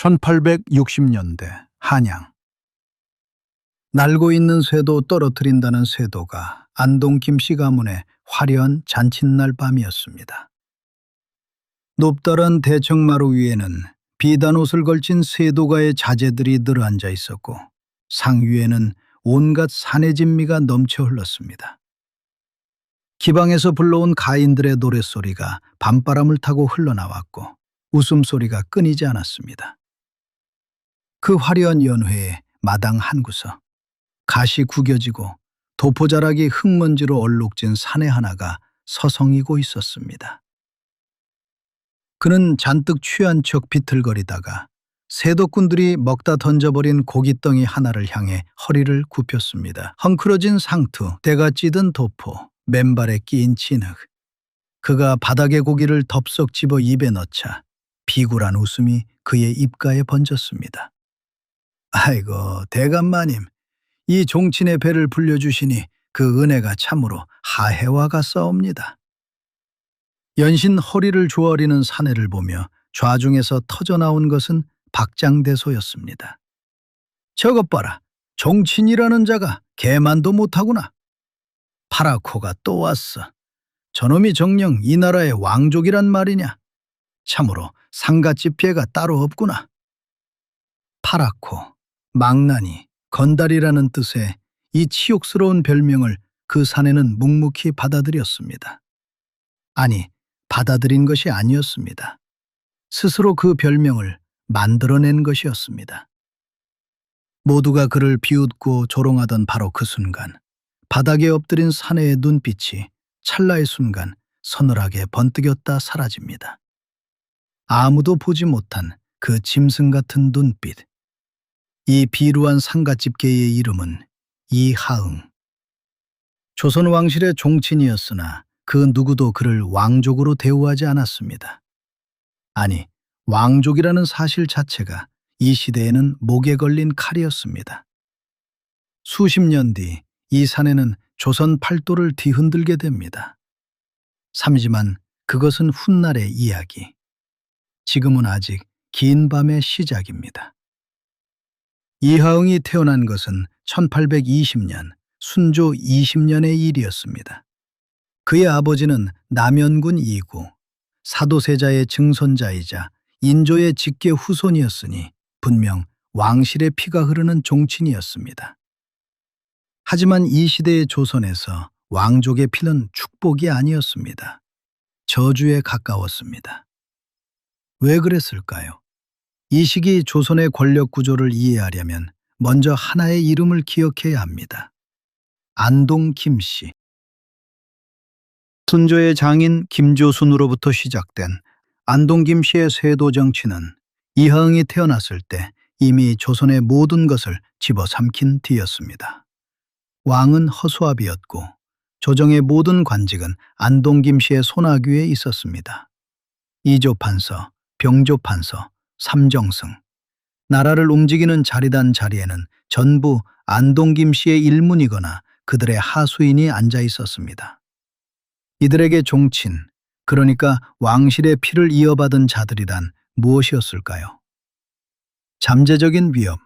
1860년대 한양. 날고 있는 쇠도 떨어뜨린다는 쇠도가 안동 김씨 가문의 화려한 잔칫날 밤이었습니다. 높다란 대청마루 위에는 비단 옷을 걸친 쇠도가의 자제들이 늘어앉아 있었고 상 위에는 온갖 사내 진미가 넘쳐 흘렀습니다. 기방에서 불러온 가인들의 노랫소리가 밤바람을 타고 흘러나왔고 웃음소리가 끊이지 않았습니다. 그 화려한 연회에 마당 한 구석, 가시 구겨지고 도포자락이 흙먼지로 얼룩진 사내 하나가 서성이고 있었습니다. 그는 잔뜩 취한 척 비틀거리다가 세도꾼들이 먹다 던져버린 고깃덩이 하나를 향해 허리를 굽혔습니다. 헝클어진 상투, 때가 찌든 도포, 맨발에 끼인 진흙. 그가 바닥의 고기를 덥석 집어 입에 넣자 비굴한 웃음이 그의 입가에 번졌습니다. 아이고 대감마님, 이 종친의 배를 불려주시니 그 은혜가 참으로 하해와 같사옵니다. 연신 허리를 조아리는 사내를 보며 좌중에서 터져나온 것은 박장대소였습니다. 저것 봐라, 종친이라는 자가 개만도 못하구나. 파라코가 또 왔어. 저놈이 정녕 이 나라의 왕족이란 말이냐. 참으로 상갓집 피해가 따로 없구나. 파라코, 망나니, 건달이라는 뜻의 이 치욕스러운 별명을 그 사내는 묵묵히 받아들였습니다. 아니, 받아들인 것이 아니었습니다. 스스로 그 별명을 만들어낸 것이었습니다. 모두가 그를 비웃고 조롱하던 바로 그 순간, 바닥에 엎드린 사내의 눈빛이 찰나의 순간 서늘하게 번뜩였다 사라집니다. 아무도 보지 못한 그 짐승 같은 눈빛. 이 비루한 상갓집계의 이름은 이하응. 조선 왕실의 종친이었으나 그 누구도 그를 왕족으로 대우하지 않았습니다. 아니, 왕족이라는 사실 자체가 이 시대에는 목에 걸린 칼이었습니다. 수십 년 뒤 이 사내는 조선 팔도를 뒤흔들게 됩니다. 삼지만 그것은 훗날의 이야기. 지금은 아직 긴 밤의 시작입니다. 이하응이 태어난 것은 1820년 순조 20년의 일이었습니다. 그의 아버지는 남연군 이구, 사도세자의 증손자이자 인조의 직계 후손이었으니 분명 왕실의 피가 흐르는 종친이었습니다. 하지만 이 시대의 조선에서 왕족의 피는 축복이 아니었습니다. 저주에 가까웠습니다. 왜 그랬을까요? 이 시기 조선의 권력 구조를 이해하려면 먼저 하나의 이름을 기억해야 합니다. 안동 김씨. 순조의 장인 김조순으로부터 시작된 안동 김씨의 쇄도 정치는 이하응이 태어났을 때 이미 조선의 모든 것을 집어삼킨 뒤였습니다. 왕은 허수아비였고 조정의 모든 관직은 안동 김씨의 손아귀에 있었습니다. 이조판서, 병조판서, 삼정승. 나라를 움직이는 자리단 자리에는 전부 안동 김씨의 일문이거나 그들의 하수인이 앉아 있었습니다. 이들에게 종친, 그러니까 왕실의 피를 이어받은 자들이란 무엇이었을까요? 잠재적인 위협.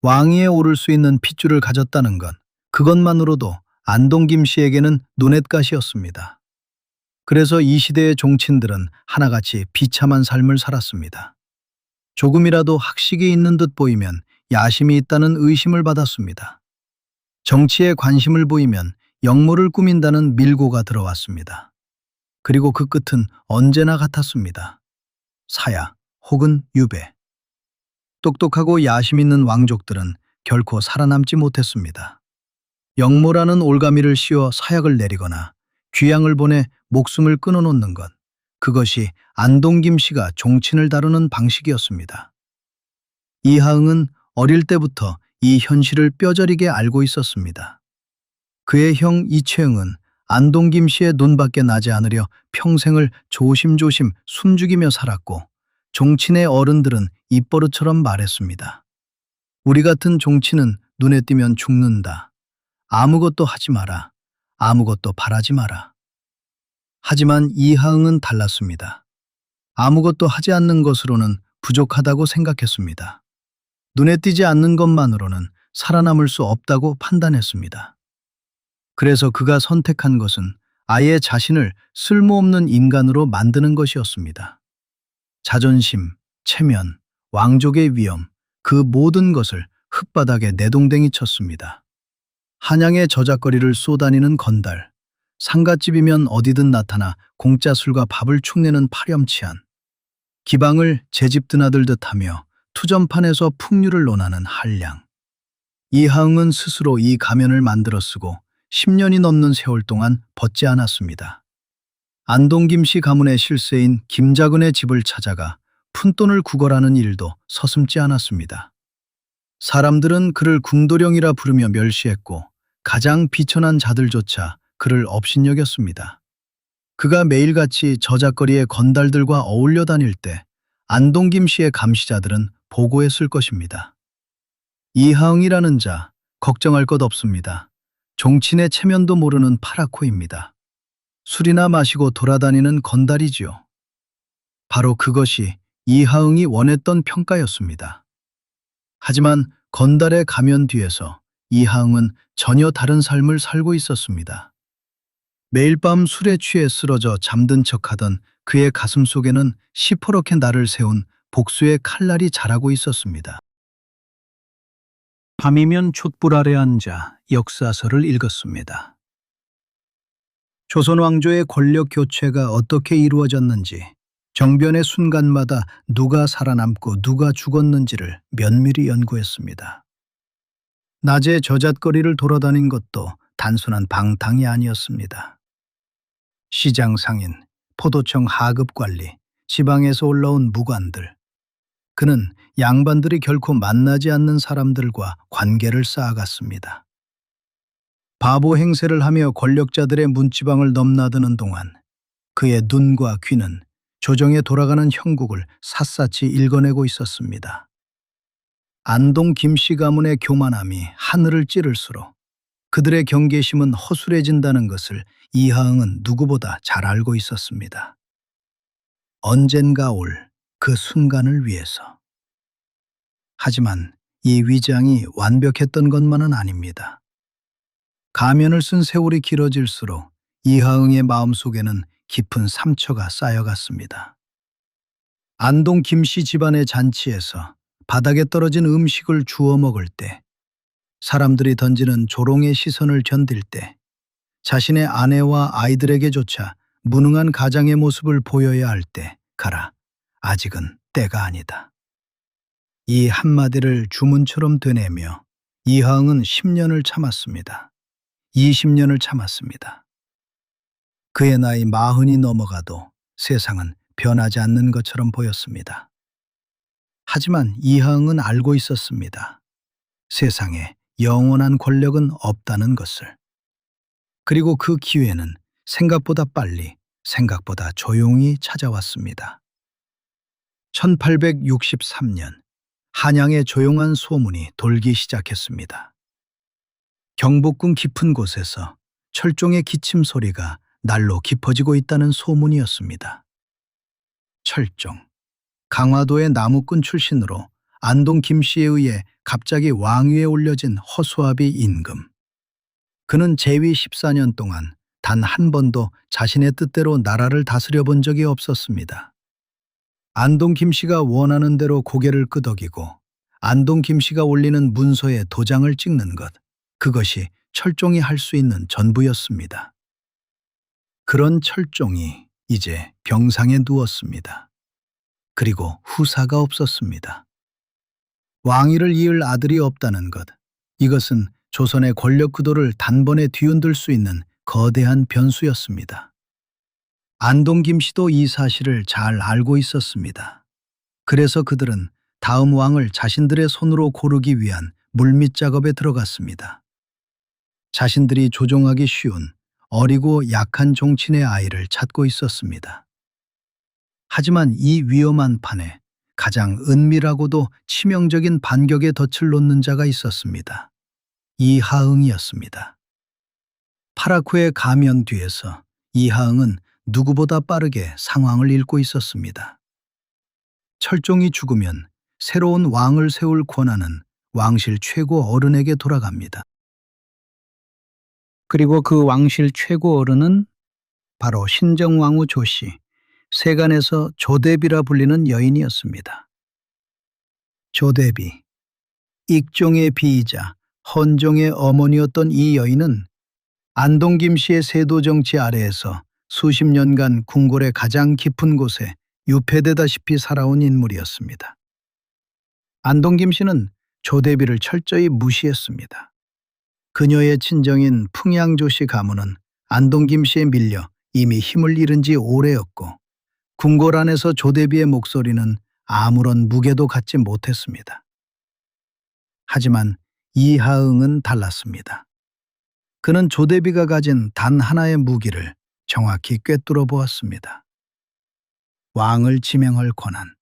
왕위에 오를 수 있는 핏줄을 가졌다는 것, 그것만으로도 안동 김씨에게는 눈엣가시였습니다. 그래서 이 시대의 종친들은 하나같이 비참한 삶을 살았습니다. 조금이라도 학식이 있는 듯 보이면 야심이 있다는 의심을 받았습니다. 정치에 관심을 보이면 역모를 꾸민다는 밀고가 들어왔습니다. 그리고 그 끝은 언제나 같았습니다. 사야 혹은 유배. 똑똑하고 야심 있는 왕족들은 결코 살아남지 못했습니다. 역모라는 올가미를 씌워 사약을 내리거나 귀양을 보내 목숨을 끊어놓는 것, 그것이 안동 김씨가 종친을 다루는 방식이었습니다. 이하응은 어릴 때부터 이 현실을 뼈저리게 알고 있었습니다. 그의 형 이채응은 안동 김씨의 눈밖에 나지 않으려 평생을 조심조심 숨죽이며 살았고 종친의 어른들은 입버릇처럼 말했습니다. 우리 같은 종친은 눈에 띄면 죽는다. 아무것도 하지 마라. 아무것도 바라지 마라. 하지만 이하응은 달랐습니다. 아무것도 하지 않는 것으로는 부족하다고 생각했습니다. 눈에 띄지 않는 것만으로는 살아남을 수 없다고 판단했습니다. 그래서 그가 선택한 것은 아예 자신을 쓸모없는 인간으로 만드는 것이었습니다. 자존심, 체면, 왕족의 위엄, 그 모든 것을 흙바닥에 내동댕이 쳤습니다. 한양의 저작거리를 쏘다니는 건달, 상갓집이면 어디든 나타나 공짜 술과 밥을 축내는 파렴치한, 기방을 제 집 드나들듯 하며 투전판에서 풍류를 논하는 한량. 이하응은 스스로 이 가면을 만들어 쓰고 10년이 넘는 세월 동안 벗지 않았습니다. 안동 김씨 가문의 실세인 김자근의 집을 찾아가 푼돈을 구걸하는 일도 서슴지 않았습니다. 사람들은 그를 궁도령이라 부르며 멸시했고 가장 비천한 자들조차 그를 업신여겼습니다. 그가 매일같이 저작거리의 건달들과 어울려 다닐 때 안동 김씨의 감시자들은 보고했을 것입니다. 이하응이라는 자, 걱정할 것 없습니다. 종친의 체면도 모르는 파라코입니다. 술이나 마시고 돌아다니는 건달이지요. 바로 그것이 이하응이 원했던 평가였습니다. 하지만 건달의 가면 뒤에서 이하응은 전혀 다른 삶을 살고 있었습니다. 매일 밤 술에 취해 쓰러져 잠든 척하던 그의 가슴 속에는 시퍼렇게 날을 세운 복수의 칼날이 자라고 있었습니다. 밤이면 촛불 아래 앉아 역사서를 읽었습니다. 조선 왕조의 권력 교체가 어떻게 이루어졌는지, 정변의 순간마다 누가 살아남고 누가 죽었는지를 면밀히 연구했습니다. 낮에 저잣거리를 돌아다닌 것도 단순한 방탕이 아니었습니다. 시장 상인, 포도청 하급 관리, 지방에서 올라온 무관들. 그는 양반들이 결코 만나지 않는 사람들과 관계를 쌓아갔습니다. 바보 행세를 하며 권력자들의 문지방을 넘나드는 동안 그의 눈과 귀는 조정에 돌아가는 형국을 샅샅이 읽어내고 있었습니다. 안동 김씨 가문의 교만함이 하늘을 찌를수록 그들의 경계심은 허술해진다는 것을 이하응은 누구보다 잘 알고 있었습니다. 언젠가 올 그 순간을 위해서. 하지만 이 위장이 완벽했던 것만은 아닙니다. 가면을 쓴 세월이 길어질수록 이하응의 마음속에는 깊은 상처가 쌓여갔습니다. 안동 김씨 집안의 잔치에서 바닥에 떨어진 음식을 주워 먹을 때, 사람들이 던지는 조롱의 시선을 견딜 때, 자신의 아내와 아이들에게조차 무능한 가장의 모습을 보여야 할 때, 가라, 아직은 때가 아니다. 이 한마디를 주문처럼 되뇌며 이하응은 10년을 참았습니다. 20년을 참았습니다. 그의 나이 40이 넘어가도 세상은 변하지 않는 것처럼 보였습니다. 하지만 이하응은 알고 있었습니다. 세상에 영원한 권력은 없다는 것을. 그리고 그 기회는 생각보다 빨리, 생각보다 조용히 찾아왔습니다. 1863년 한양의 조용한 소문이 돌기 시작했습니다. 경복궁 깊은 곳에서 철종의 기침 소리가 날로 깊어지고 있다는 소문이었습니다. 철종, 강화도의 나무꾼 출신으로 안동 김씨에 의해 갑자기 왕위에 올려진 허수아비 임금. 그는 재위 14년 동안 단 한 번도 자신의 뜻대로 나라를 다스려 본 적이 없었습니다. 안동 김씨가 원하는 대로 고개를 끄덕이고 안동 김씨가 올리는 문서에 도장을 찍는 것, 그것이 철종이 할 수 있는 전부였습니다. 그런 철종이 이제 병상에 누웠습니다. 그리고 후사가 없었습니다. 왕위를 이을 아들이 없다는 것, 이것은 조선의 권력 구도를 단번에 뒤흔들 수 있는 거대한 변수였습니다. 안동 김씨도 이 사실을 잘 알고 있었습니다. 그래서 그들은 다음 왕을 자신들의 손으로 고르기 위한 물밑 작업에 들어갔습니다. 자신들이 조종하기 쉬운 어리고 약한 종친의 아이를 찾고 있었습니다. 하지만 이 위험한 판에 가장 은밀하고도 치명적인 반격의 덫을 놓는 자가 있었습니다. 이하응이었습니다. 파라코의 가면 뒤에서 이하응은 누구보다 빠르게 상황을 읽고 있었습니다. 철종이 죽으면 새로운 왕을 세울 권한은 왕실 최고 어른에게 돌아갑니다. 그리고 그 왕실 최고 어른은 바로 신정왕후 조씨, 세간에서 조대비라 불리는 여인이었습니다. 조대비, 익종의 비이자 헌종의 어머니였던 이 여인은 안동 김씨의 세도 정치 아래에서 수십 년간 궁궐의 가장 깊은 곳에 유폐되다시피 살아온 인물이었습니다. 안동 김씨는 조대비를 철저히 무시했습니다. 그녀의 친정인 풍양조씨 가문은 안동 김씨에 밀려 이미 힘을 잃은 지 오래였고 궁궐 안에서 조대비의 목소리는 아무런 무게도 갖지 못했습니다. 하지만 이하응은 달랐습니다. 그는 조대비가 가진 단 하나의 무기를 정확히 꿰뚫어 보았습니다. 왕을 지명할 권한.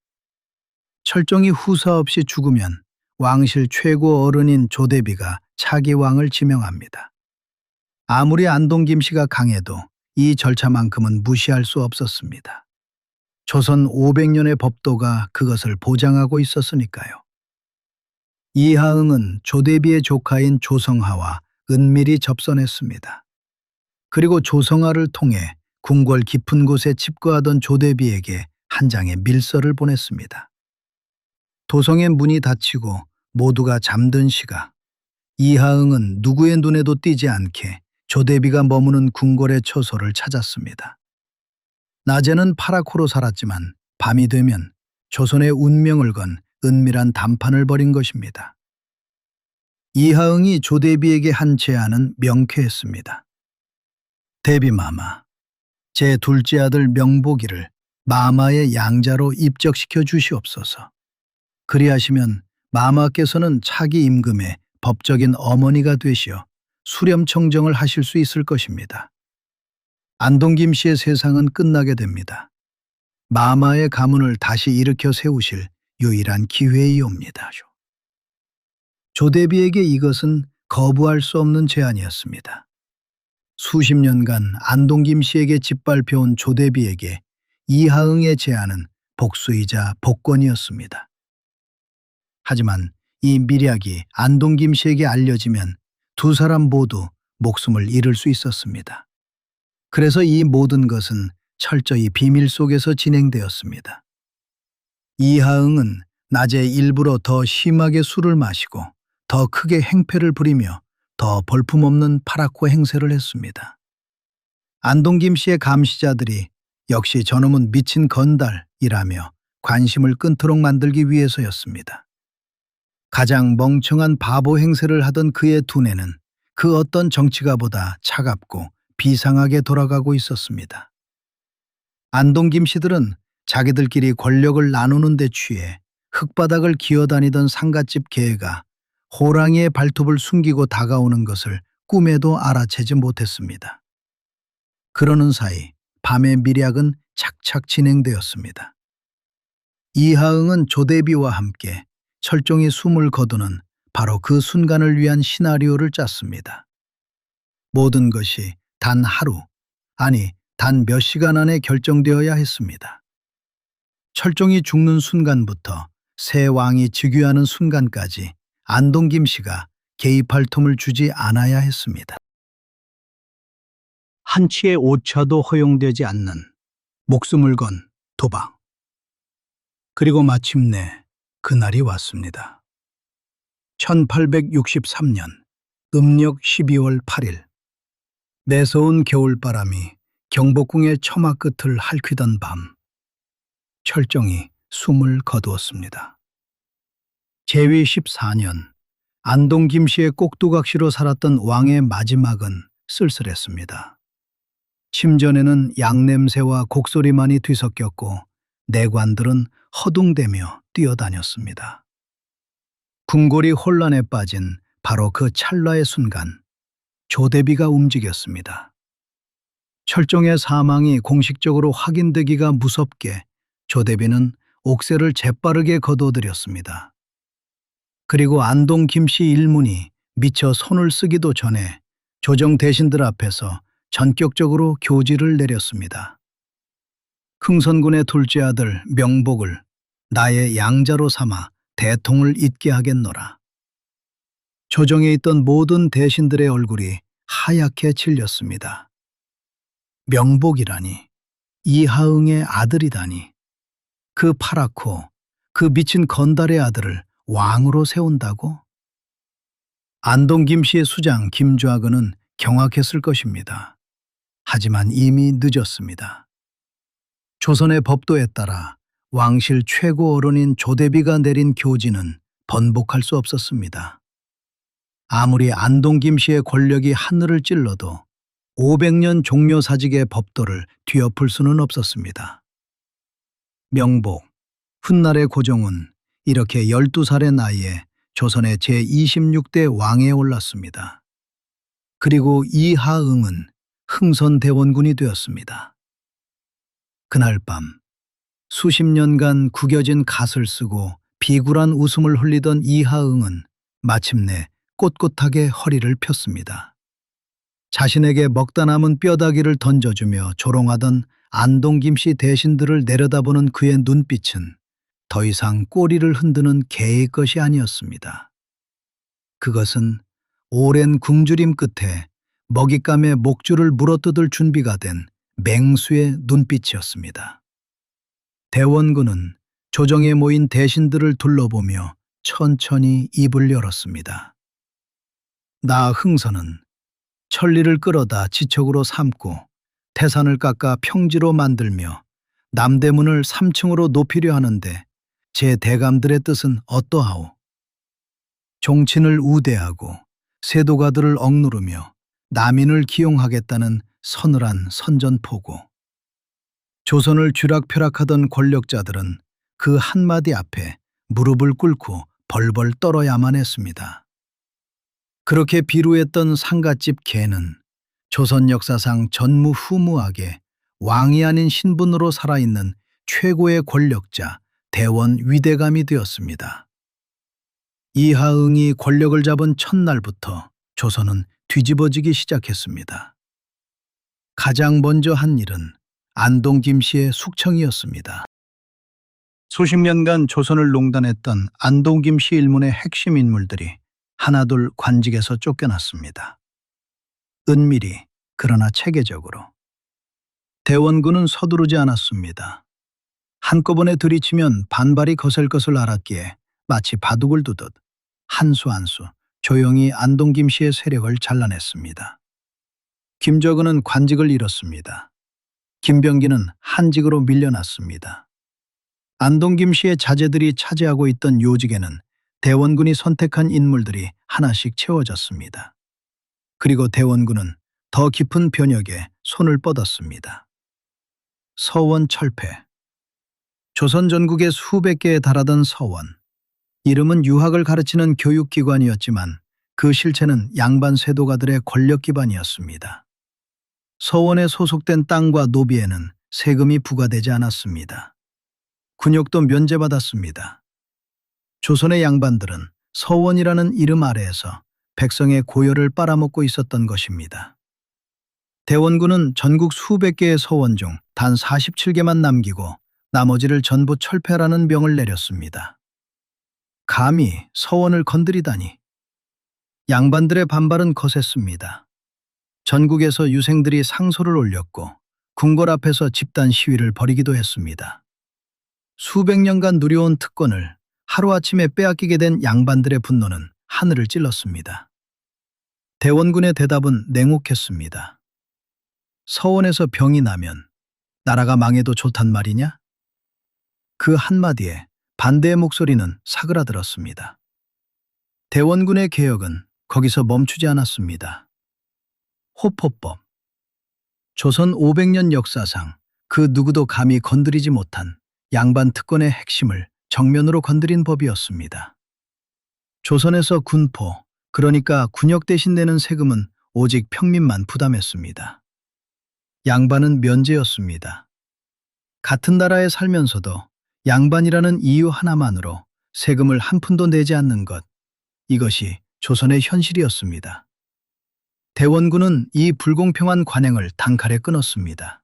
철종이 후사 없이 죽으면 왕실 최고 어른인 조대비가 차기 왕을 지명합니다. 아무리 안동 김씨가 강해도 이 절차만큼은 무시할 수 없었습니다. 조선 500년의 법도가 그것을 보장하고 있었으니까요. 이하응은 조대비의 조카인 조성하와 은밀히 접선했습니다. 그리고 조성하를 통해 궁궐 깊은 곳에 칩거하던 조대비에게 한 장의 밀서를 보냈습니다. 도성의 문이 닫히고 모두가 잠든 시각, 이하응은 누구의 눈에도 띄지 않게 조대비가 머무는 궁궐의 처소를 찾았습니다. 낮에는 파라코로 살았지만 밤이 되면 조선의 운명을 건 은밀한 담판을 벌인 것입니다. 이하응이 조대비에게 한 제안은 명쾌했습니다. 대비마마, 제 둘째 아들 명복이를 마마의 양자로 입적시켜 주시옵소서. 그리하시면 마마께서는 차기 임금의 법적인 어머니가 되시어 수렴청정을 하실 수 있을 것입니다. 안동 김씨의 세상은 끝나게 됩니다. 마마의 가문을 다시 일으켜 세우실 유일한 기회이옵니다. 조대비에게 이것은 거부할 수 없는 제안이었습니다. 수십 년간 안동 김씨에게 짓밟혀온 조대비에게 이하응의 제안은 복수이자 복권이었습니다. 하지만 이 밀약이 안동 김씨에게 알려지면 두 사람 모두 목숨을 잃을 수 있었습니다. 그래서 이 모든 것은 철저히 비밀 속에서 진행되었습니다. 이하응은 낮에 일부러 더 심하게 술을 마시고 더 크게 행패를 부리며 더 볼품없는 파라코 행세를 했습니다. 안동 김씨의 감시자들이 역시 저놈은 미친 건달이라며 관심을 끊도록 만들기 위해서였습니다. 가장 멍청한 바보 행세를 하던 그의 두뇌는 그 어떤 정치가보다 차갑고 비상하게 돌아가고 있었습니다. 안동 김씨들은 자기들끼리 권력을 나누는 데 취해 흙바닥을 기어다니던 상갓집 개가 호랑이의 발톱을 숨기고 다가오는 것을 꿈에도 알아채지 못했습니다. 그러는 사이 밤의 밀약은 착착 진행되었습니다. 이하응은 조대비와 함께 철종이 숨을 거두는 바로 그 순간을 위한 시나리오를 짰습니다. 모든 것이 단 하루, 아니 단 몇 시간 안에 결정되어야 했습니다. 철종이 죽는 순간부터 새 왕이 즉위하는 순간까지 안동 김씨가 개입할 틈을 주지 않아야 했습니다. 한치의 오차도 허용되지 않는 목숨을 건 도박. 그리고 마침내 그날이 왔습니다. 1863년 음력 12월 8일 매서운 겨울바람이 경복궁의 처마 끝을 핥히던 밤, 철종이 숨을 거두었습니다. 제위 14년 안동 김씨의 꼭두각시로 살았던 왕의 마지막은 쓸쓸했습니다. 침전에는 양냄새와 곡소리만이 뒤섞였고 내관들은 허둥대며 뛰어다녔습니다. 궁궐이 혼란에 빠진 바로 그 찰나의 순간 조대비가 움직였습니다. 철종의 사망이 공식적으로 확인되기가 무섭게 조대비는 옥새를 재빠르게 거둬들였습니다. 그리고 안동 김씨 일문이 미처 손을 쓰기도 전에 조정 대신들 앞에서 전격적으로 교지를 내렸습니다. 흥선군의 둘째 아들 명복을 나의 양자로 삼아 대통을 잊게 하겠노라. 조정에 있던 모든 대신들의 얼굴이 하얗게 질렸습니다. 명복이라니, 이하응의 아들이다니, 그 파랗고 그 미친 건달의 아들을 왕으로 세운다고? 안동 김씨의 수장 김좌근은 경악했을 것입니다. 하지만 이미 늦었습니다. 조선의 법도에 따라 왕실 최고 어른인 조대비가 내린 교지는 번복할 수 없었습니다. 아무리 안동 김씨의 권력이 하늘을 찔러도 500년 종묘사직의 법도를 뒤엎을 수는 없었습니다. 명복, 훗날의 고종은 이렇게 12살의 나이에 조선의 제26대 왕에 올랐습니다. 그리고 이하응은 흥선대원군이 되었습니다. 그날 밤 수십 년간 구겨진 갓을 쓰고 비굴한 웃음을 흘리던 이하응은 마침내 꼿꼿하게 허리를 폈습니다. 자신에게 먹다 남은 뼈다귀를 던져주며 조롱하던 안동 김씨 대신들을 내려다보는 그의 눈빛은 더 이상 꼬리를 흔드는 개의 것이 아니었습니다. 그것은 오랜 굶주림 끝에 먹잇감에 목줄을 물어뜯을 준비가 된 맹수의 눈빛이었습니다. 대원군은 조정에 모인 대신들을 둘러보며 천천히 입을 열었습니다. 나 흥선은 천리를 끌어다 지척으로 삼고 태산을 깎아 평지로 만들며 남대문을 3층으로 높이려 하는데 제 대감들의 뜻은 어떠하오? 종친을 우대하고 세도가들을 억누르며 남인을 기용하겠다는 서늘한 선전포고. 조선을 쥐락펴락하던 권력자들은 그 한마디 앞에 무릎을 꿇고 벌벌 떨어야만 했습니다. 그렇게 비루했던 상갓집 개는 조선 역사상 전무후무하게 왕이 아닌 신분으로 살아있는 최고의 권력자 대원 위대감이 되었습니다. 이하응이 권력을 잡은 첫날부터 조선은 뒤집어지기 시작했습니다. 가장 먼저 한 일은 안동 김씨의 숙청이었습니다. 수십 년간 조선을 농단했던 안동 김씨 일문의 핵심 인물들이 하나둘 관직에서 쫓겨났습니다. 은밀히 그러나 체계적으로. 대원군은 서두르지 않았습니다. 한꺼번에 들이치면 반발이 거셀 것을 알았기에 마치 바둑을 두듯 한 수 한 수 조용히 안동 김씨의 세력을 잘라냈습니다. 김저근은 관직을 잃었습니다. 김병기는 한직으로 밀려났습니다. 안동 김씨의 자제들이 차지하고 있던 요직에는 대원군이 선택한 인물들이 하나씩 채워졌습니다. 그리고 대원군은 더 깊은 변혁에 손을 뻗었습니다. 서원 철폐. 조선 전국에 수백 개에 달하던 서원. 이름은 유학을 가르치는 교육기관이었지만 그 실체는 양반 세도가들의 권력 기반이었습니다. 서원에 소속된 땅과 노비에는 세금이 부과되지 않았습니다. 군역도 면제받았습니다. 조선의 양반들은 서원이라는 이름 아래에서 백성의 고열을 빨아먹고 있었던 것입니다. 대원군은 전국 수백 개의 서원 중 단 47개만 남기고 나머지를 전부 철폐라는 명을 내렸습니다. 감히 서원을 건드리다니. 양반들의 반발은 거셌습니다. 전국에서 유생들이 상소를 올렸고 궁궐 앞에서 집단 시위를 벌이기도 했습니다. 수백 년간 누려온 특권을 하루아침에 빼앗기게 된 양반들의 분노는 하늘을 찔렀습니다. 대원군의 대답은 냉혹했습니다. 서원에서 병이 나면 나라가 망해도 좋단 말이냐? 그 한마디에 반대의 목소리는 사그라들었습니다. 대원군의 개혁은 거기서 멈추지 않았습니다. 호포법. 조선 500년 역사상 그 누구도 감히 건드리지 못한 양반 특권의 핵심을 정면으로 건드린 법이었습니다. 조선에서 군포, 그러니까 군역 대신 내는 세금은 오직 평민만 부담했습니다. 양반은 면제였습니다. 같은 나라에 살면서도 양반이라는 이유 하나만으로 세금을 한 푼도 내지 않는 것, 이것이 조선의 현실이었습니다. 대원군은 이 불공평한 관행을 단칼에 끊었습니다.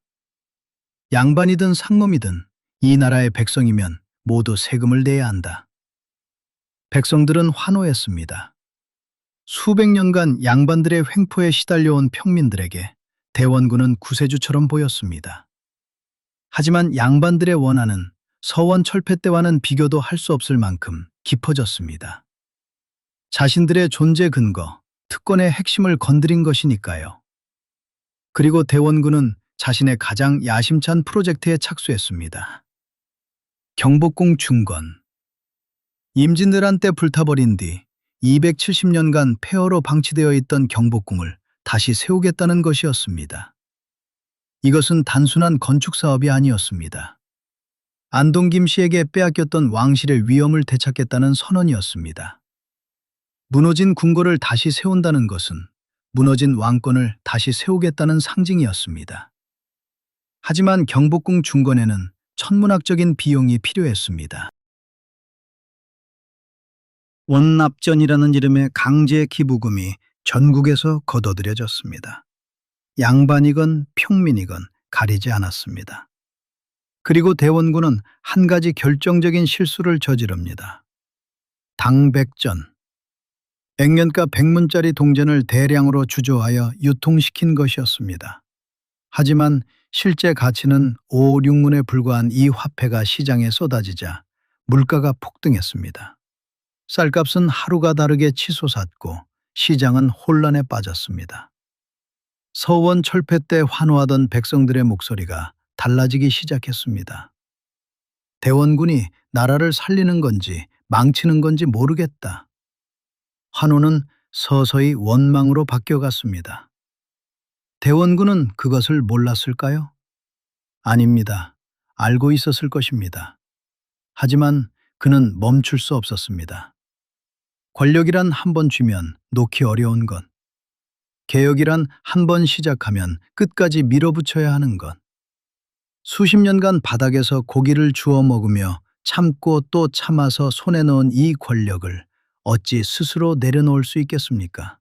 양반이든 상놈이든 이 나라의 백성이면 모두 세금을 내야 한다. 백성들은 환호했습니다. 수백 년간 양반들의 횡포에 시달려온 평민들에게 대원군은 구세주처럼 보였습니다. 하지만 양반들의 원한은 서원 철폐 때와는 비교도 할 수 없을 만큼 깊어졌습니다. 자신들의 존재 근거, 특권의 핵심을 건드린 것이니까요. 그리고 대원군은 자신의 가장 야심찬 프로젝트에 착수했습니다. 경복궁 중건. 임진왜란 때 불타버린 뒤 270년간 폐허로 방치되어 있던 경복궁을 다시 세우겠다는 것이었습니다. 이것은 단순한 건축 사업이 아니었습니다. 안동 김씨에게 빼앗겼던 왕실의 위엄을 되찾겠다는 선언이었습니다. 무너진 궁궐을 다시 세운다는 것은 무너진 왕권을 다시 세우겠다는 상징이었습니다. 하지만 경복궁 중건에는 천문학적인 비용이 필요했습니다. 원납전이라는 이름의 강제 기부금이 전국에서 거둬들여졌습니다. 양반이건 평민이건 가리지 않았습니다. 그리고 대원군은 한 가지 결정적인 실수를 저지릅니다. 당백전. 액면가 100문짜리 동전을 대량으로 주조하여 유통시킨 것이었습니다. 하지만 실제 가치는 5, 6문에 불과한 이 화폐가 시장에 쏟아지자 물가가 폭등했습니다. 쌀값은 하루가 다르게 치솟았고 시장은 혼란에 빠졌습니다. 서원 철폐 때 환호하던 백성들의 목소리가 달라지기 시작했습니다. 대원군이 나라를 살리는 건지 망치는 건지 모르겠다. 환호는 서서히 원망으로 바뀌어갔습니다. 대원군은 그것을 몰랐을까요? 아닙니다. 알고 있었을 것입니다. 하지만 그는 멈출 수 없었습니다. 권력이란 한 번 쥐면 놓기 어려운 것. 개혁이란 한 번 시작하면 끝까지 밀어붙여야 하는 것. 수십 년간 바닥에서 고기를 주워 먹으며 참고 또 참아서 손에 넣은 이 권력을 어찌 스스로 내려놓을 수 있겠습니까?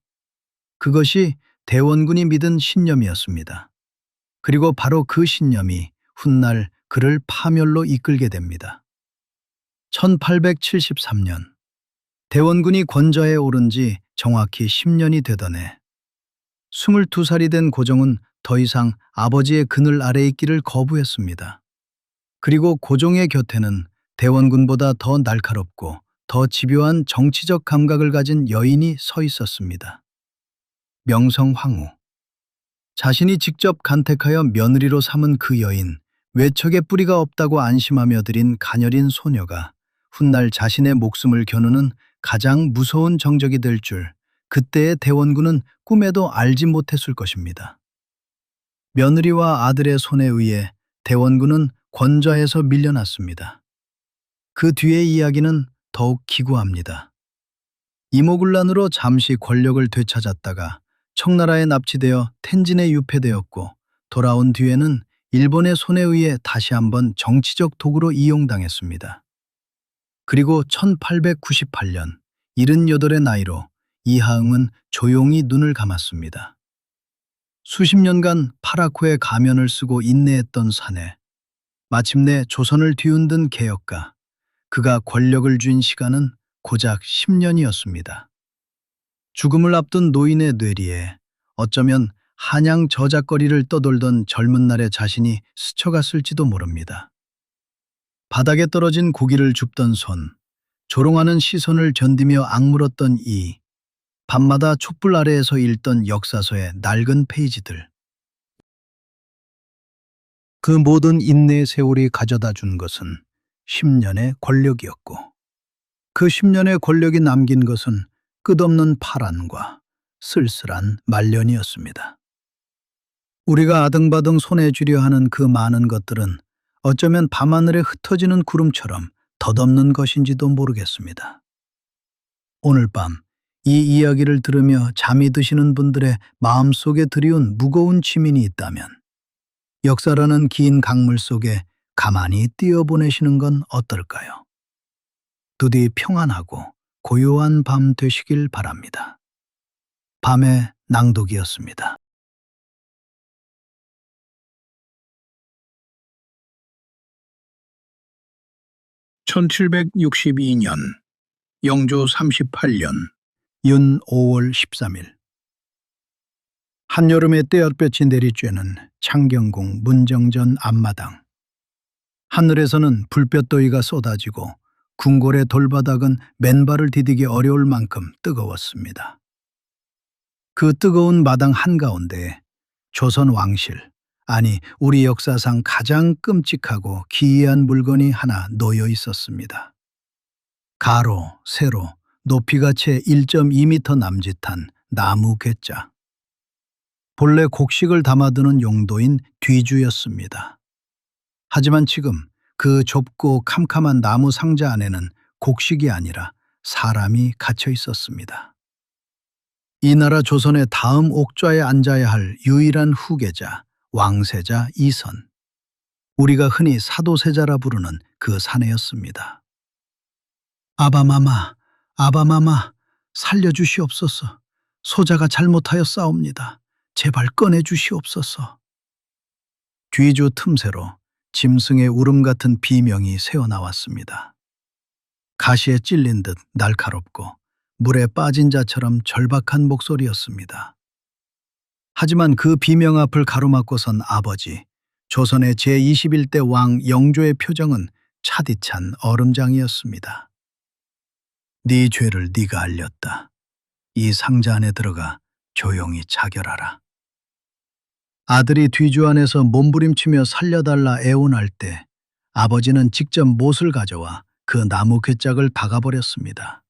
그것이 대원군이 믿은 신념이었습니다. 그리고 바로 그 신념이 훗날 그를 파멸로 이끌게 됩니다. 1873년 대원군이 권좌에 오른 지 정확히 10년이 되던 해 22살이 된 고종은 더 이상 아버지의 그늘 아래 있기를 거부했습니다. 그리고 고종의 곁에는 대원군보다 더 날카롭고 더 집요한 정치적 감각을 가진 여인이 서 있었습니다. 명성황후. 자신이 직접 간택하여 며느리로 삼은 그 여인, 외척의 뿌리가 없다고 안심하며 들인 가녀린 소녀가 훗날 자신의 목숨을 겨누는 가장 무서운 정적이 될 줄 그때의 대원군은 꿈에도 알지 못했을 것입니다. 며느리와 아들의 손에 의해 대원군은 권좌에서 밀려났습니다. 그 뒤의 이야기는 더욱 기구합니다. 이모군란으로 잠시 권력을 되찾았다가 청나라에 납치되어 텐진에 유폐되었고 돌아온 뒤에는 일본의 손에 의해 다시 한번 정치적 도구로 이용당했습니다. 그리고 1898년 78의 나이로 이하응은 조용히 눈을 감았습니다. 수십 년간 파라코의 가면을 쓰고 인내했던 사내, 마침내 조선을 뒤흔든 개혁가, 그가 권력을 쥔 시간은 고작 10년이었습니다. 죽음을 앞둔 노인의 뇌리에 어쩌면 한양 저작거리를 떠돌던 젊은 날의 자신이 스쳐갔을지도 모릅니다. 바닥에 떨어진 고기를 줍던 손, 조롱하는 시선을 견디며 악물었던 이, 밤마다 촛불 아래에서 읽던 역사서의 낡은 페이지들. 그 모든 인내의 세월이 가져다 준 것은 10년의 권력이었고 그 10년의 권력이 남긴 것은 끝없는 파란과 쓸쓸한 말년이었습니다. 우리가 아등바등 손에 쥐려 하는 그 많은 것들은 어쩌면 밤하늘에 흩어지는 구름처럼 덧없는 것인지도 모르겠습니다. 오늘 밤 이 이야기를 들으며 잠이 드시는 분들의 마음속에 드리운 무거운 지민이 있다면 역사라는 긴 강물 속에 가만히 뛰어보내시는 건 어떨까요? 부디 평안하고 고요한 밤 되시길 바랍니다. 밤의 낭독이었습니다. 1762년 영조 38년 윤 5월 13일 한여름에 떼엇볕이 내리쬐는 창경궁 문정전 앞마당. 하늘에서는 불볕더위가 쏟아지고 궁궐의 돌바닥은 맨발을 디디기 어려울 만큼 뜨거웠습니다. 그 뜨거운 마당 한가운데에 조선 왕실, 아니 우리 역사상 가장 끔찍하고 기이한 물건이 하나 놓여 있었습니다. 가로, 세로, 높이가 채 1.2m 남짓한 나무 괴짜. 본래 곡식을 담아두는 용도인 뒤주였습니다. 하지만 지금 그 좁고 캄캄한 나무 상자 안에는 곡식이 아니라 사람이 갇혀 있었습니다. 이 나라 조선의 다음 옥좌에 앉아야 할 유일한 후계자, 왕세자 이선. 우리가 흔히 사도세자라 부르는 그 사내였습니다. 아바마마, 아바마마, 살려주시옵소서. 소자가 잘못하였사옵니다. 제발 꺼내주시옵소서. 뒤주 틈새로 짐승의 울음 같은 비명이 새어나왔습니다. 가시에 찔린 듯 날카롭고 물에 빠진 자처럼 절박한 목소리였습니다. 하지만 그 비명 앞을 가로막고 선 아버지, 조선의 제21대 왕 영조의 표정은 차디찬 얼음장이었습니다. 네 죄를 네가 알렸다. 이 상자 안에 들어가 조용히 자결하라. 아들이 뒤주 안에서 몸부림치며 살려달라 애원할 때 아버지는 직접 못을 가져와 그 나무 괴짝을 박아버렸습니다.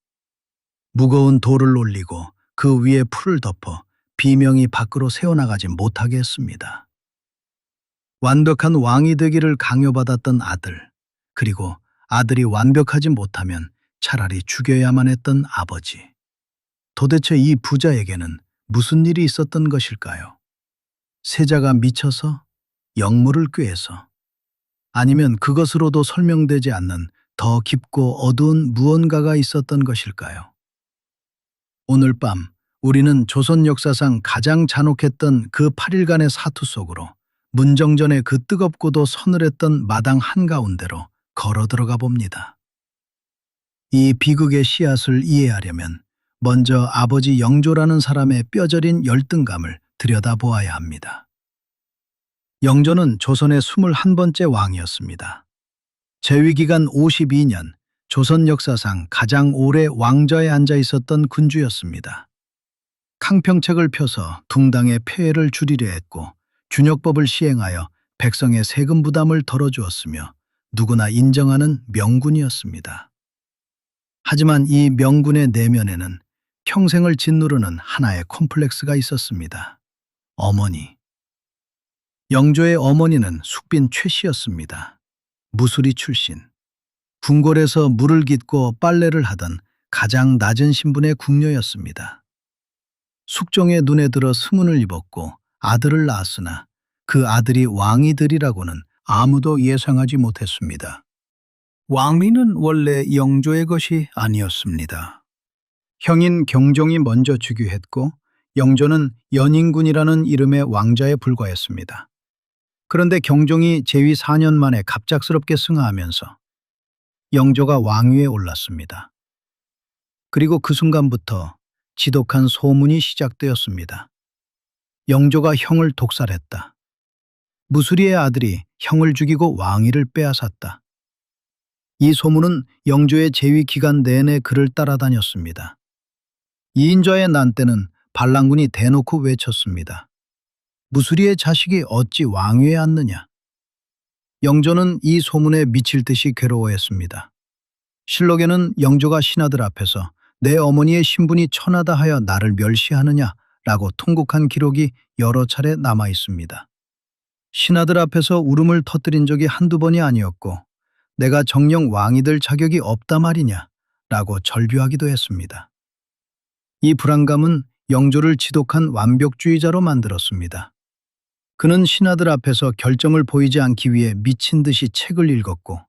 무거운 돌을 올리고 그 위에 풀을 덮어 비명이 밖으로 새어나가지 못하게 했습니다. 완벽한 왕이 되기를 강요받았던 아들, 그리고 아들이 완벽하지 못하면 차라리 죽여야만 했던 아버지. 도대체 이 부자에게는 무슨 일이 있었던 것일까요? 세자가 미쳐서? 역물을 꾀해서? 아니면 그것으로도 설명되지 않는 더 깊고 어두운 무언가가 있었던 것일까요? 오늘 밤 우리는 조선 역사상 가장 잔혹했던 그 8일간의 사투 속으로 문정전의 그 뜨겁고도 서늘했던 마당 한가운데로 걸어 들어가 봅니다. 이 비극의 씨앗을 이해하려면 먼저 아버지 영조라는 사람의 뼈저린 열등감을 들여다보아야 합니다. 영조는 조선의 21번째 왕이었습니다. 재위기간 52년, 조선 역사상 가장 오래 왕좌에 앉아 있었던 군주였습니다. 강평책을 펴서 둥당의 폐해를 줄이려 했고 준역법을 시행하여 백성의 세금 부담을 덜어주었으며 누구나 인정하는 명군이었습니다. 하지만 이 명군의 내면에는 평생을 짓누르는 하나의 콤플렉스가 있었습니다. 어머니. 영조의 어머니는 숙빈 최씨였습니다. 무술이 출신. 궁궐에서 물을 깃고 빨래를 하던 가장 낮은 신분의 궁녀였습니다. 숙종의 눈에 들어 스문을 입었고 아들을 낳았으나 그 아들이 왕이 되리라고는 아무도 예상하지 못했습니다. 왕위는 원래 영조의 것이 아니었습니다. 형인 경종이 먼저 즉위했고 영조는 연인군이라는 이름의 왕자에 불과했습니다. 그런데 경종이 재위 4년 만에 갑작스럽게 승하하면서 영조가 왕위에 올랐습니다. 그리고 그 순간부터 지독한 소문이 시작되었습니다. 영조가 형을 독살했다. 무수리의 아들이 형을 죽이고 왕위를 빼앗았다. 이 소문은 영조의 재위 기간 내내 그를 따라다녔습니다. 이인좌의 난 때는 반란군이 대놓고 외쳤습니다. 무수리의 자식이 어찌 왕위에 앉느냐. 영조는 이 소문에 미칠 듯이 괴로워했습니다. 실록에는 영조가 신하들 앞에서 내 어머니의 신분이 천하다 하여 나를 멸시하느냐라고 통곡한 기록이 여러 차례 남아 있습니다. 신하들 앞에서 울음을 터뜨린 적이 한두 번이 아니었고 내가 정녕 왕이 될 자격이 없다 말이냐라고 절규하기도 했습니다. 이 불안감은 영조를 지독한 완벽주의자로 만들었습니다. 그는 신하들 앞에서 결점을 보이지 않기 위해 미친 듯이 책을 읽었고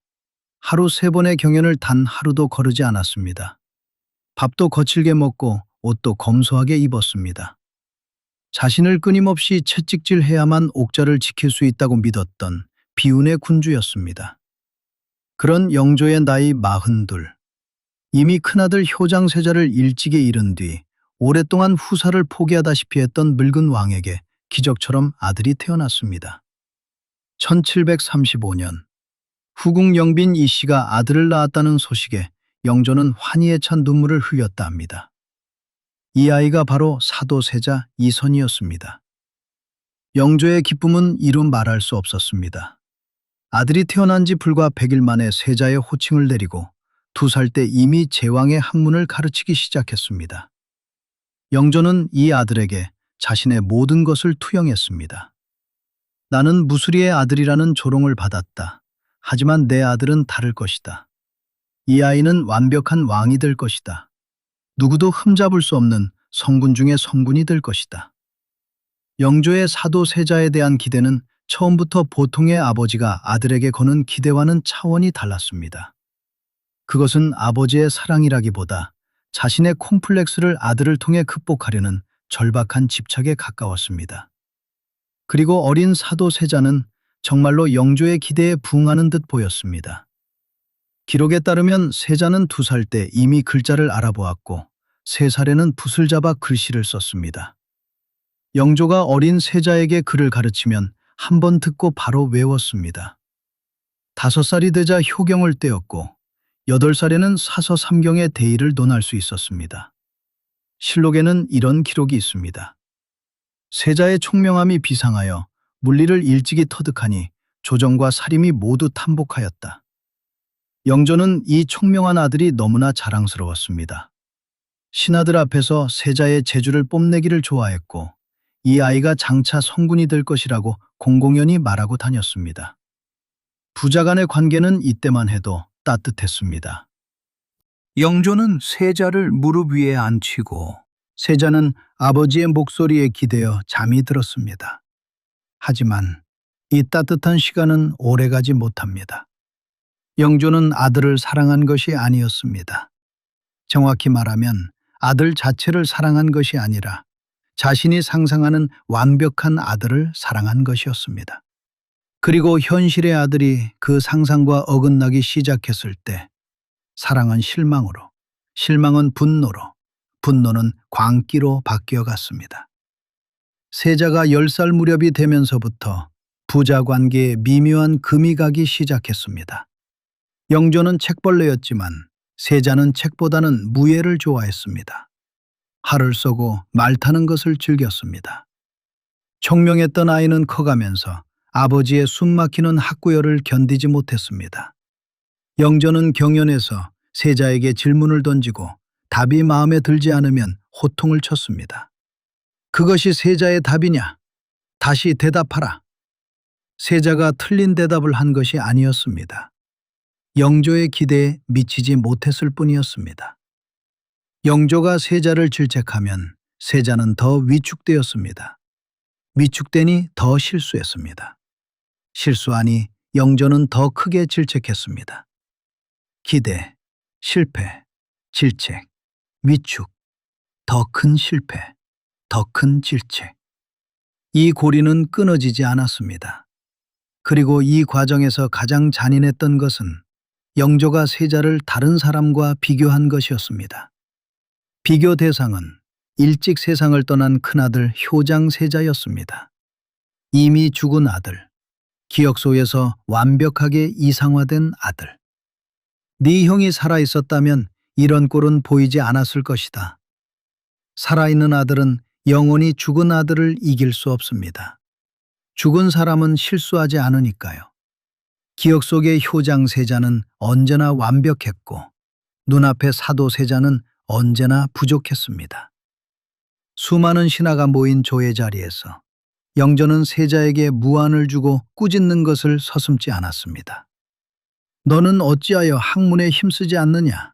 하루 3번의 경연을 단 하루도 거르지 않았습니다. 밥도 거칠게 먹고 옷도 검소하게 입었습니다. 자신을 끊임없이 채찍질해야만 옥좌를 지킬 수 있다고 믿었던 비운의 군주였습니다. 그런 영조의 나이 42. 이미 큰아들 효장세자를 일찍이 잃은 뒤 오랫동안 후사를 포기하다시피 했던 늙은 왕에게 기적처럼 아들이 태어났습니다. 1735년 후궁 영빈 이 씨가 아들을 낳았다는 소식에 영조는 환희에 찬 눈물을 흘렸다 합니다. 이 아이가 바로 사도세자 이선이었습니다. 영조의 기쁨은 이루 말할 수 없었습니다. 아들이 태어난 지 불과 100일 만에 세자의 호칭을 내리고 2살 때 이미 제왕의 학문을 가르치기 시작했습니다. 영조는 이 아들에게 자신의 모든 것을 투영했습니다. 나는 무수리의 아들이라는 조롱을 받았다. 하지만 내 아들은 다를 것이다. 이 아이는 완벽한 왕이 될 것이다. 누구도 흠잡을 수 없는 성군 중의 성군이 될 것이다. 영조의 사도세자에 대한 기대는 처음부터 보통의 아버지가 아들에게 거는 기대와는 차원이 달랐습니다. 그것은 아버지의 사랑이라기보다 자신의 콤플렉스를 아들을 통해 극복하려는 절박한 집착에 가까웠습니다. 그리고 어린 사도세자는 정말로 영조의 기대에 부응하는 듯 보였습니다. 기록에 따르면 세자는 2살 때 이미 글자를 알아보았고 3살에는 붓을 잡아 글씨를 썼습니다. 영조가 어린 세자에게 글을 가르치면 한 번 듣고 바로 외웠습니다. 5살이 되자 효경을 떼었고 8살에는 사서 삼경의 대의를 논할 수 있었습니다. 실록에는 이런 기록이 있습니다. 세자의 총명함이 비상하여 물리를 일찍이 터득하니 조정과 사림이 모두 탐복하였다. 영조는 이 총명한 아들이 너무나 자랑스러웠습니다. 신하들 앞에서 세자의 재주를 뽐내기를 좋아했고 이 아이가 장차 성군이 될 것이라고 공공연히 말하고 다녔습니다. 부자 간의 관계는 이때만 해도 따뜻했습니다. 영조는 세자를 무릎 위에 앉히고 세자는 아버지의 목소리에 기대어 잠이 들었습니다. 하지만 이 따뜻한 시간은 오래가지 못합니다. 영조는 아들을 사랑한 것이 아니었습니다. 정확히 말하면 아들 자체를 사랑한 것이 아니라 자신이 상상하는 완벽한 아들을 사랑한 것이었습니다. 그리고 현실의 아들이 그 상상과 어긋나기 시작했을 때 사랑은 실망으로, 실망은 분노로, 분노는 광기로 바뀌어갔습니다. 세자가 10살 무렵이 되면서부터 부자 관계에 미묘한 금이 가기 시작했습니다. 영조는 책벌레였지만 세자는 책보다는 무예를 좋아했습니다. 활을 쏘고 말 타는 것을 즐겼습니다. 총명했던 아이는 커가면서 아버지의 숨막히는 학구열을 견디지 못했습니다. 영조는 경연에서 세자에게 질문을 던지고 답이 마음에 들지 않으면 호통을 쳤습니다. 그것이 세자의 답이냐? 다시 대답하라. 세자가 틀린 대답을 한 것이 아니었습니다. 영조의 기대에 미치지 못했을 뿐이었습니다. 영조가 세자를 질책하면 세자는 더 위축되었습니다. 위축되니 더 실수했습니다. 실수하니 영조는 더 크게 질책했습니다. 기대, 실패, 질책, 위축, 더 큰 실패, 더 큰 질책. 이 고리는 끊어지지 않았습니다. 그리고 이 과정에서 가장 잔인했던 것은 영조가 세자를 다른 사람과 비교한 것이었습니다. 비교 대상은 일찍 세상을 떠난 큰아들 효장세자였습니다. 이미 죽은 아들, 기억 속에서 완벽하게 이상화된 아들. 네 형이 살아있었다면 이런 꼴은 보이지 않았을 것이다. 살아있는 아들은 영원히 죽은 아들을 이길 수 없습니다. 죽은 사람은 실수하지 않으니까요. 기억 속의 효장세자는 언제나 완벽했고 눈앞의 사도세자는 언제나 부족했습니다. 수많은 신하가 모인 조의 자리에서 영조는 세자에게 무안을 주고 꾸짖는 것을 서슴지 않았습니다. 너는 어찌하여 학문에 힘쓰지 않느냐?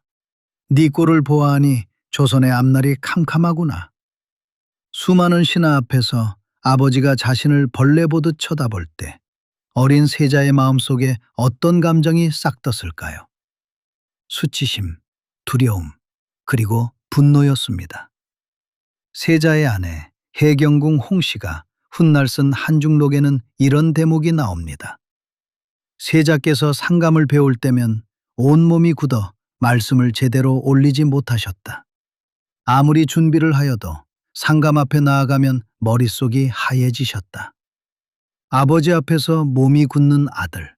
네 꼴을 보아하니 조선의 앞날이 캄캄하구나. 수많은 신하 앞에서 아버지가 자신을 벌레 보듯 쳐다볼 때 어린 세자의 마음속에 어떤 감정이 싹떴을까요? 수치심, 두려움, 그리고 분노였습니다. 세자의 아내 해경궁 홍씨가 훗날 쓴 한중록에는 이런 대목이 나옵니다. 세자께서 상감을 배울 때면 온몸이 굳어 말씀을 제대로 올리지 못하셨다. 아무리 준비를 하여도 상감 앞에 나아가면 머릿속이 하얘지셨다. 아버지 앞에서 몸이 굳는 아들.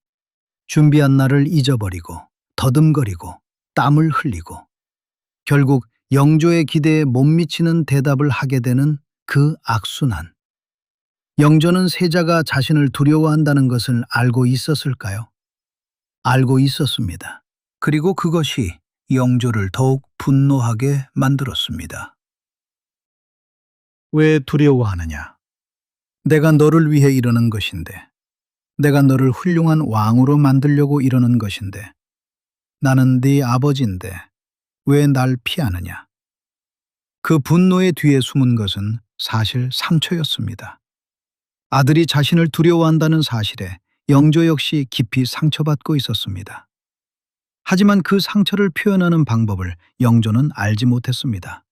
준비한 날을 잊어버리고 더듬거리고 땀을 흘리고 결국 영조의 기대에 못 미치는 대답을 하게 되는 그 악순환. 영조는 세자가 자신을 두려워한다는 것을 알고 있었을까요? 알고 있었습니다. 그리고 그것이 영조를 더욱 분노하게 만들었습니다. 왜 두려워하느냐? 내가 너를 위해 이러는 것인데, 내가 너를 훌륭한 왕으로 만들려고 이러는 것인데, 나는 네 아버지인데 왜 날 피하느냐? 그 분노의 뒤에 숨은 것은 사실 상처였습니다. 아들이 자신을 두려워한다는 사실에 영조 역시 깊이 상처받고 있었습니다. 하지만 그 상처를 표현하는 방법을 영조는 알지 못했습니다.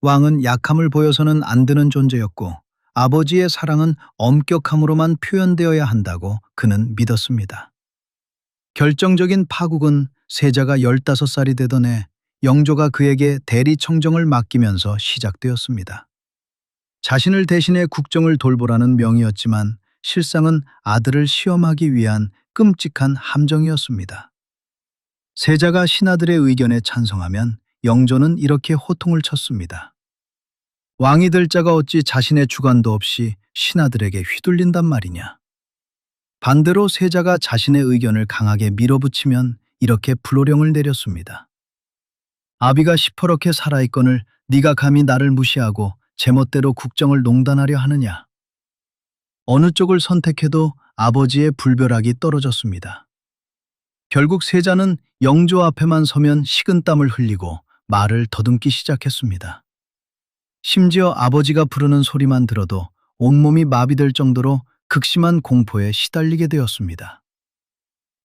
왕은 약함을 보여서는 안 되는 존재였고 아버지의 사랑은 엄격함으로만 표현되어야 한다고 그는 믿었습니다. 결정적인 파국은 세자가 15살이 되던 해 영조가 그에게 대리청정을 맡기면서 시작되었습니다. 자신을 대신해 국정을 돌보라는 명이었지만 실상은 아들을 시험하기 위한 끔찍한 함정이었습니다. 세자가 신하들의 의견에 찬성하면 영조는 이렇게 호통을 쳤습니다. 왕이 될 자가 어찌 자신의 주관도 없이 신하들에게 휘둘린단 말이냐. 반대로 세자가 자신의 의견을 강하게 밀어붙이면 이렇게 불호령을 내렸습니다. 아비가 시퍼렇게 살아있거늘 네가 감히 나를 무시하고 제멋대로 국정을 농단하려 하느냐. 어느 쪽을 선택해도 아버지의 불벼락이 떨어졌습니다. 결국 세자는 영조 앞에만 서면 식은땀을 흘리고 말을 더듬기 시작했습니다. 심지어 아버지가 부르는 소리만 들어도 온몸이 마비될 정도로 극심한 공포에 시달리게 되었습니다.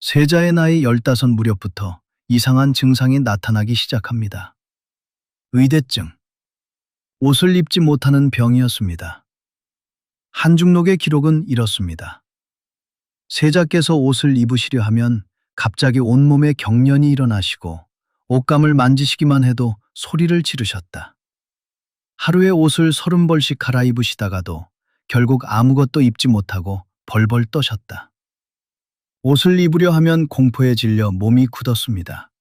세자의 나이 15 무렵부터 이상한 증상이 나타나기 시작합니다. 의대증, 옷을 입지 못하는 병이었습니다. 한중록의 기록은 이렇습니다. 세자께서 옷을 입으시려 하면 갑자기 온몸에 경련이 일어나시고 옷감을 만지시기만 해도 소리를 지르셨다. 하루에 옷을 30벌씩 갈아입으시다가도 결국 아무것도 입지 못하고 벌벌 떠셨다. 옷을 입으려 하면 공포에 질려 몸이 굳었습니다.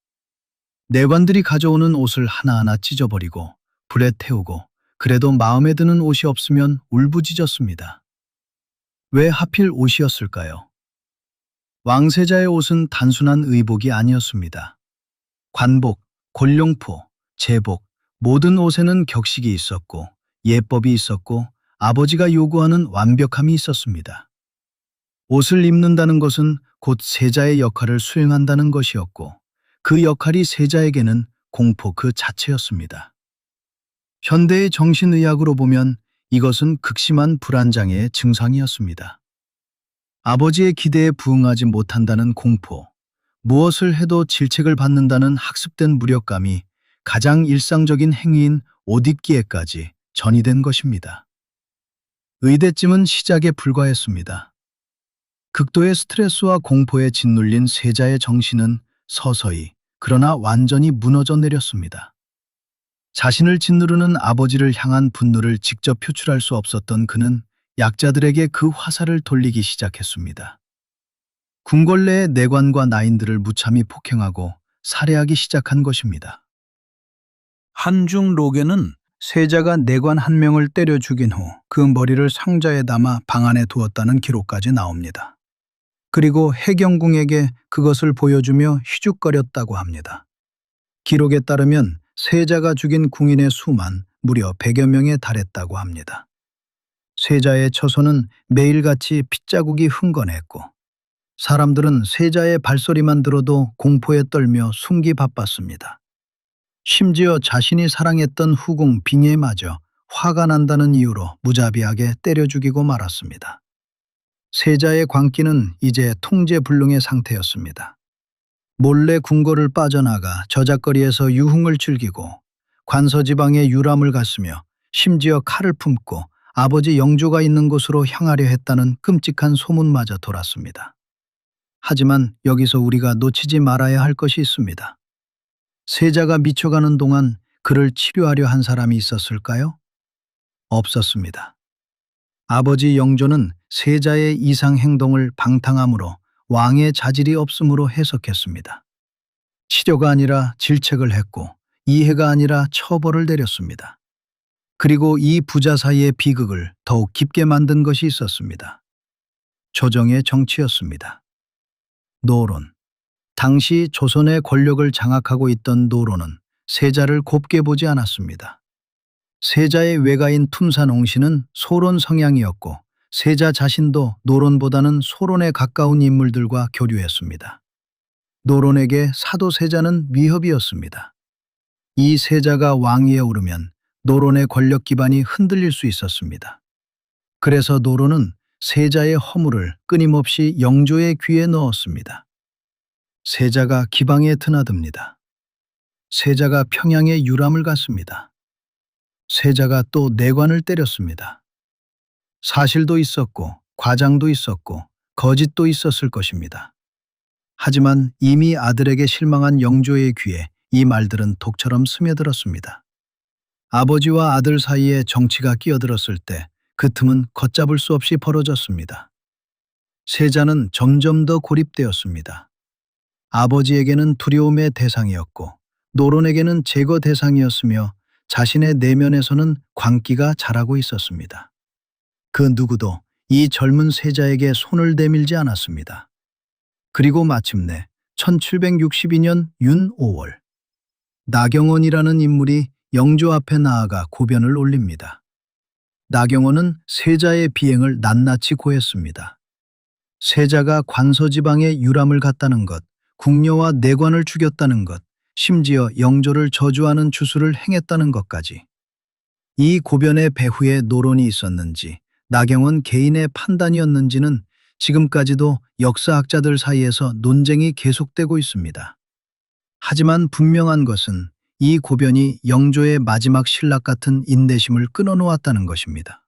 내관들이 가져오는 옷을 하나하나 찢어버리고 불에 태우고 그래도 마음에 드는 옷이 없으면 울부짖었습니다. 왜 하필 옷이었을까요? 왕세자의 옷은 단순한 의복이 아니었습니다. 관복, 곤룡포, 제복, 모든 옷에는 격식이 있었고 예법이 있었고 아버지가 요구하는 완벽함이 있었습니다. 옷을 입는다는 것은 곧 세자의 역할을 수행한다는 것이었고 그 역할이 세자에게는 공포 그 자체였습니다. 현대의 정신의학으로 보면 이것은 극심한 불안장애의 증상이었습니다. 아버지의 기대에 부응하지 못한다는 공포, 무엇을 해도 질책을 받는다는 학습된 무력감이 가장 일상적인 행위인 옷 입기에까지 전이된 것입니다. 의대쯤은 시작에 불과했습니다. 극도의 스트레스와 공포에 짓눌린 세자의 정신은 서서히 그러나 완전히 무너져 내렸습니다. 자신을 짓누르는 아버지를 향한 분노를 직접 표출할 수 없었던 그는 약자들에게 그 화살을 돌리기 시작했습니다. 궁궐 내의 내관과 나인들을 무참히 폭행하고 살해하기 시작한 것입니다. 한중록에는 세자가 내관 한 명을 때려 죽인 후 그 머리를 상자에 담아 방 안에 두었다는 기록까지 나옵니다. 그리고 해경궁에게 그것을 보여주며 휘죽거렸다고 합니다. 기록에 따르면 세자가 죽인 궁인의 수만 무려 100여 명에 달했다고 합니다. 세자의 처소는 매일같이 핏자국이 흥건했고 사람들은 세자의 발소리만 들어도 공포에 떨며 숨기 바빴습니다. 심지어 자신이 사랑했던 후궁 빙예마저 화가 난다는 이유로 무자비하게 때려 죽이고 말았습니다. 세자의 광기는 이제 통제불능의 상태였습니다. 몰래 궁궐을 빠져나가 저작거리에서 유흥을 즐기고 관서지방에 유람을 갔으며 심지어 칼을 품고 아버지 영조가 있는 곳으로 향하려 했다는 끔찍한 소문마저 돌았습니다. 하지만 여기서 우리가 놓치지 말아야 할 것이 있습니다. 세자가 미쳐가는 동안 그를 치료하려 한 사람이 있었을까요? 없었습니다. 아버지 영조는 세자의 이상 행동을 방탕함으로 왕의 자질이 없음으로 해석했습니다. 치료가 아니라 질책을 했고 이해가 아니라 처벌을 내렸습니다. 그리고 이 부자 사이의 비극을 더욱 깊게 만든 것이 있었습니다. 조정의 정치였습니다. 노론. 당시 조선의 권력을 장악하고 있던 노론은 세자를 곱게 보지 않았습니다. 세자의 외가인 툼산옹씨는 소론 성향이었고 세자 자신도 노론보다는 소론에 가까운 인물들과 교류했습니다. 노론에게 사도 세자는 위협이었습니다. 이 세자가 왕위에 오르면 노론의 권력 기반이 흔들릴 수 있었습니다. 그래서 노론은 세자의 허물을 끊임없이 영조의 귀에 넣었습니다. 세자가 기방에 드나듭니다. 세자가 평양에 유람을 갔습니다. 세자가 또 내관을 때렸습니다. 사실도 있었고 과장도 있었고 거짓도 있었을 것입니다. 하지만 이미 아들에게 실망한 영조의 귀에 이 말들은 독처럼 스며들었습니다. 아버지와 아들 사이에 정치가 끼어들었을 때 그 틈은 걷잡을 수 없이 벌어졌습니다. 세자는 점점 더 고립되었습니다. 아버지에게는 두려움의 대상이었고 노론에게는 제거 대상이었으며 자신의 내면에서는 광기가 자라고 있었습니다. 그 누구도 이 젊은 세자에게 손을 내밀지 않았습니다. 그리고 마침내 1762년 윤 5월 나경원이라는 인물이 영조 앞에 나아가 고변을 올립니다. 나경원은 세자의 비행을 낱낱이 고했습니다. 세자가 관서지방에 유람을 갔다는 것, 궁녀와 내관을 죽였다는 것, 심지어 영조를 저주하는 주술을 행했다는 것까지. 이 고변의 배후에 노론이 있었는지 나경원 개인의 판단이었는지는 지금까지도 역사학자들 사이에서 논쟁이 계속되고 있습니다. 하지만 분명한 것은 이 고변이 영조의 마지막 신락 같은 인내심을 끊어놓았다는 것입니다.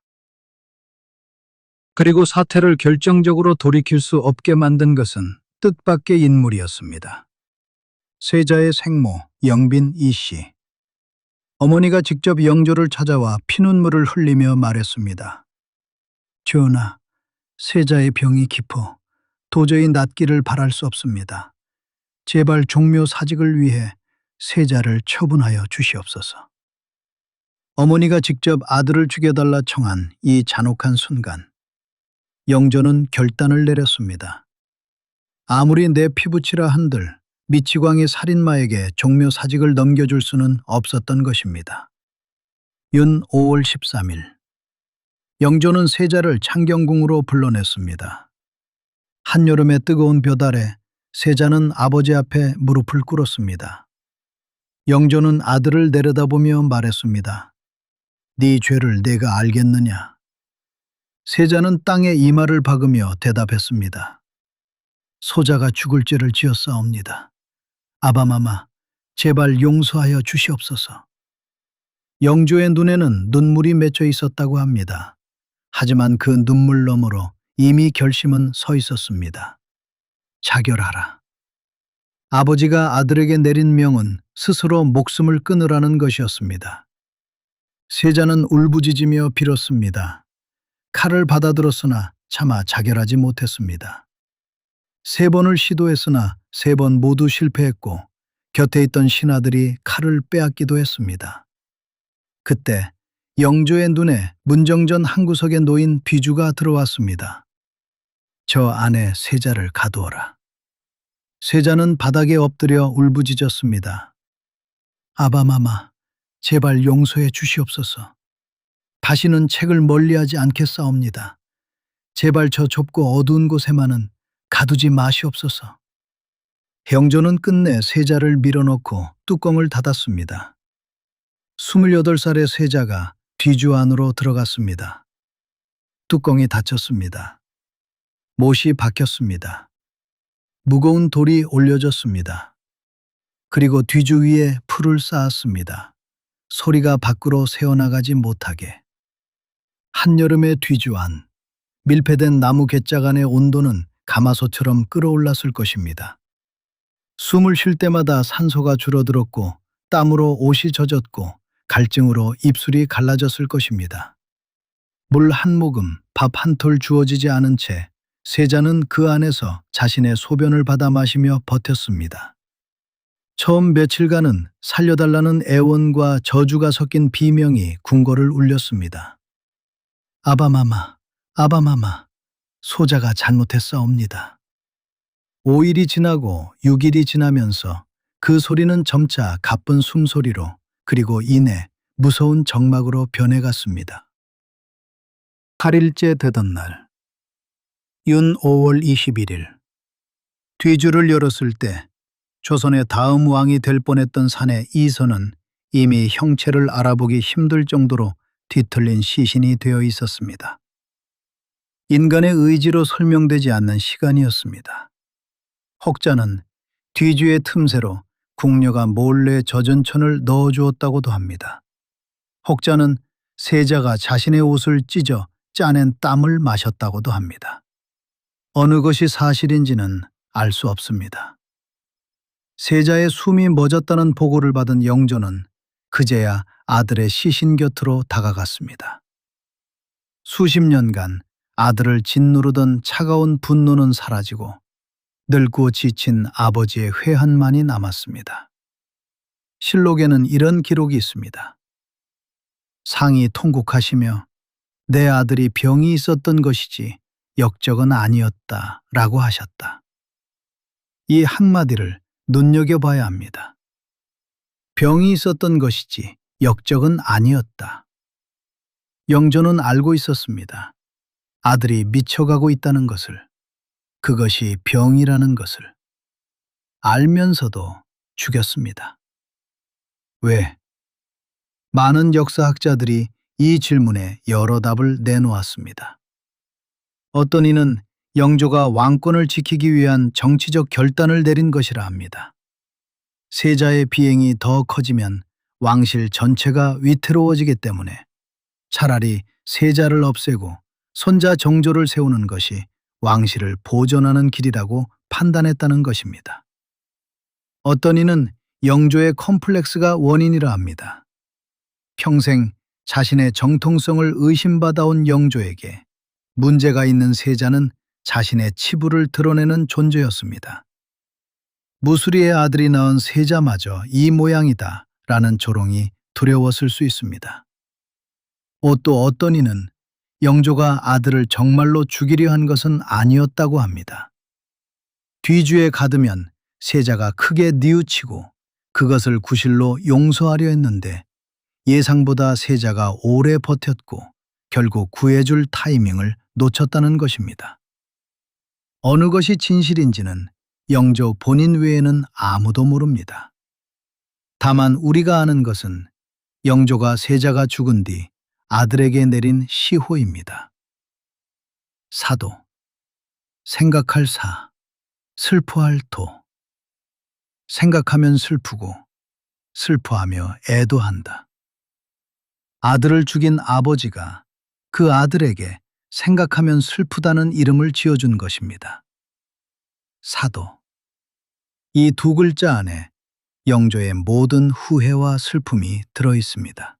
그리고 사태를 결정적으로 돌이킬 수 없게 만든 것은 뜻밖의 인물이었습니다. 세자의 생모 영빈 이씨. 어머니가 직접 영조를 찾아와 피눈물을 흘리며 말했습니다. 전하, 세자의 병이 깊어 도저히 낫기를 바랄 수 없습니다. 제발 종묘 사직을 위해 세자를 처분하여 주시옵소서. 어머니가 직접 아들을 죽여달라 청한 이 잔혹한 순간, 영조는 결단을 내렸습니다. 아무리 내 피부치라 한들 미치광이 살인마에게 종묘 사직을 넘겨줄 수는 없었던 것입니다. 윤 5월 13일, 영조는 세자를 창경궁으로 불러냈습니다. 한여름의 뜨거운 볕 아래 세자는 아버지 앞에 무릎을 꿇었습니다. 영조는 아들을 내려다보며 말했습니다. 네 죄를 내가 알겠느냐? 세자는 땅에 이마를 박으며 대답했습니다. 소자가 죽을 죄를 지었사옵니다. 아바마마, 제발 용서하여 주시옵소서. 영조의 눈에는 눈물이 맺혀 있었다고 합니다. 하지만 그 눈물 너머로 이미 결심은 서 있었습니다. 자결하라. 아버지가 아들에게 내린 명은 스스로 목숨을 끊으라는 것이었습니다. 세자는 울부짖으며 빌었습니다. 칼을 받아들었으나 차마 자결하지 못했습니다. 3번을 시도했으나 3번 모두 실패했고 곁에 있던 신하들이 칼을 빼앗기도 했습니다. 그때 영조의 눈에 문정전 한 구석에 놓인 비주가 들어왔습니다. 저 안에 세자를 가두어라. 세자는 바닥에 엎드려 울부짖었습니다. 아바마마, 제발 용서해 주시옵소서. 다시는 책을 멀리하지 않겠사옵니다. 제발 저 좁고 어두운 곳에만은 가두지 마시옵소서. 영조는 끝내 세자를 밀어넣고 뚜껑을 닫았습니다. 28살의 세자가 뒤주 안으로 들어갔습니다. 뚜껑이 닫혔습니다. 못이 박혔습니다. 무거운 돌이 올려졌습니다. 그리고 뒤주 위에 풀을 쌓았습니다. 소리가 밖으로 새어나가지 못하게. 한여름의 뒤주 안, 밀폐된 나무 갯작 안의 온도는 가마솥처럼 끓어올랐을 것입니다. 숨을 쉴 때마다 산소가 줄어들었고 땀으로 옷이 젖었고 갈증으로 입술이 갈라졌을 것입니다. 물 한 모금, 밥 한 톨 주어지지 않은 채 세자는 그 안에서 자신의 소변을 받아 마시며 버텼습니다. 처음 며칠간은 살려달라는 애원과 저주가 섞인 비명이 궁궐을 울렸습니다. 아바마마, 아바마마, 소자가 잘못했사옵니다. 5일이 지나고 6일이 지나면서 그 소리는 점차 가쁜 숨소리로 그리고 이내 무서운 정막으로 변해갔습니다. 8일째 되던 날, 윤 5월 21일, 뒤주를 열었을 때 조선의 다음 왕이 될 뻔했던 사내 이선은 이미 형체를 알아보기 힘들 정도로 뒤틀린 시신이 되어 있었습니다. 인간의 의지로 설명되지 않는 시간이었습니다. 혹자는 뒤주의 틈새로 궁녀가 몰래 젖은 천을 넣어주었다고도 합니다. 혹자는 세자가 자신의 옷을 찢어 짜낸 땀을 마셨다고도 합니다. 어느 것이 사실인지는 알 수 없습니다. 세자의 숨이 멎었다는 보고를 받은 영조는 그제야 아들의 시신 곁으로 다가갔습니다. 수십 년간 아들을 짓누르던 차가운 분노는 사라지고 늙고 지친 아버지의 회한만이 남았습니다. 실록에는 이런 기록이 있습니다. 상이 통곡하시며 내 아들이 병이 있었던 것이지 역적은 아니었다 라고 하셨다. 이 한마디를 눈여겨봐야 합니다. 병이 있었던 것이지 역적은 아니었다. 영조는 알고 있었습니다. 아들이 미쳐가고 있다는 것을, 그것이 병이라는 것을 알면서도 죽였습니다. 왜? 많은 역사학자들이 이 질문에 여러 답을 내놓았습니다. 어떤 이는 영조가 왕권을 지키기 위한 정치적 결단을 내린 것이라 합니다. 세자의 비행이 더 커지면 왕실 전체가 위태로워지기 때문에 차라리 세자를 없애고 손자 정조를 세우는 것이 왕실을 보존하는 길이라고 판단했다는 것입니다. 어떤 이는 영조의 컴플렉스가 원인이라 합니다. 평생 자신의 정통성을 의심받아온 영조에게 문제가 있는 세자는 자신의 치부를 드러내는 존재였습니다. 무수리의 아들이 낳은 세자마저 이 모양이다 라는 조롱이 두려웠을 수 있습니다. 또 어떤 이는 영조가 아들을 정말로 죽이려 한 것은 아니었다고 합니다. 뒤주에 가두면 세자가 크게 뉘우치고 그것을 구실로 용서하려 했는데 예상보다 세자가 오래 버텼고 결국 구해줄 타이밍을 놓쳤다는 것입니다. 어느 것이 진실인지는 영조 본인 외에는 아무도 모릅니다. 다만 우리가 아는 것은 영조가 세자가 죽은 뒤 아들에게 내린 시호입니다. 사도, 생각할 사, 슬퍼할 도. 생각하면 슬프고 슬퍼하며 애도한다. 아들을 죽인 아버지가 그 아들에게 생각하면 슬프다는 이름을 지어준 것입니다. 사도. 이 두 글자 안에 영조의 모든 후회와 슬픔이 들어 있습니다.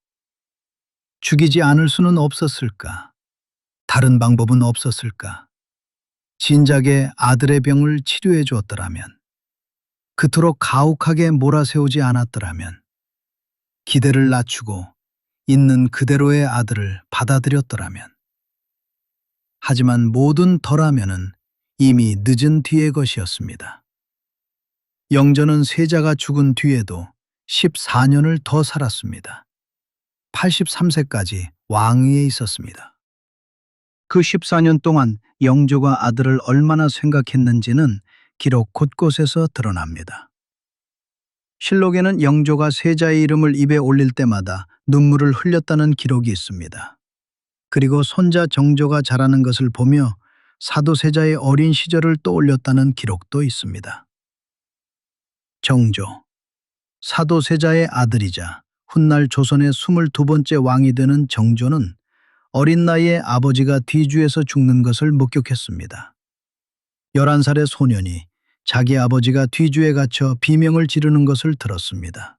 죽이지 않을 수는 없었을까? 다른 방법은 없었을까? 진작에 아들의 병을 치료해 주었더라면, 그토록 가혹하게 몰아세우지 않았더라면, 기대를 낮추고 있는 그대로의 아들을 받아들였더라면. 하지만 모든 덜하면은 이미 늦은 뒤의 것이었습니다. 영조는 세자가 죽은 뒤에도 14년을 더 살았습니다. 83세까지 왕위에 있었습니다. 그 14년 동안 영조가 아들을 얼마나 생각했는지는 기록 곳곳에서 드러납니다. 실록에는 영조가 세자의 이름을 입에 올릴 때마다 눈물을 흘렸다는 기록이 있습니다. 그리고 손자 정조가 자라는 것을 보며 사도세자의 어린 시절을 떠올렸다는 기록도 있습니다. 정조, 사도세자의 아들이자 훗날 조선의 22번째 왕이 되는 정조는 어린 나이에 아버지가 뒤주에서 죽는 것을 목격했습니다. 11살의 소년이 자기 아버지가 뒤주에 갇혀 비명을 지르는 것을 들었습니다.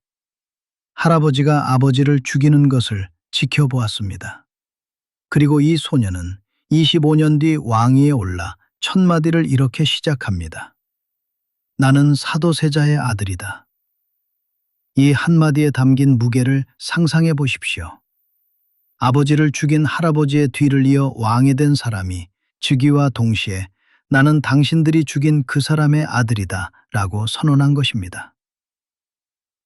할아버지가 아버지를 죽이는 것을 지켜보았습니다. 그리고 이 소년은 25년 뒤 왕위에 올라 첫마디를 이렇게 시작합니다. 나는 사도세자의 아들이다. 이 한마디에 담긴 무게를 상상해 보십시오. 아버지를 죽인 할아버지의 뒤를 이어 왕이 된 사람이 즉위와 동시에 나는 당신들이 죽인 그 사람의 아들이다 라고 선언한 것입니다.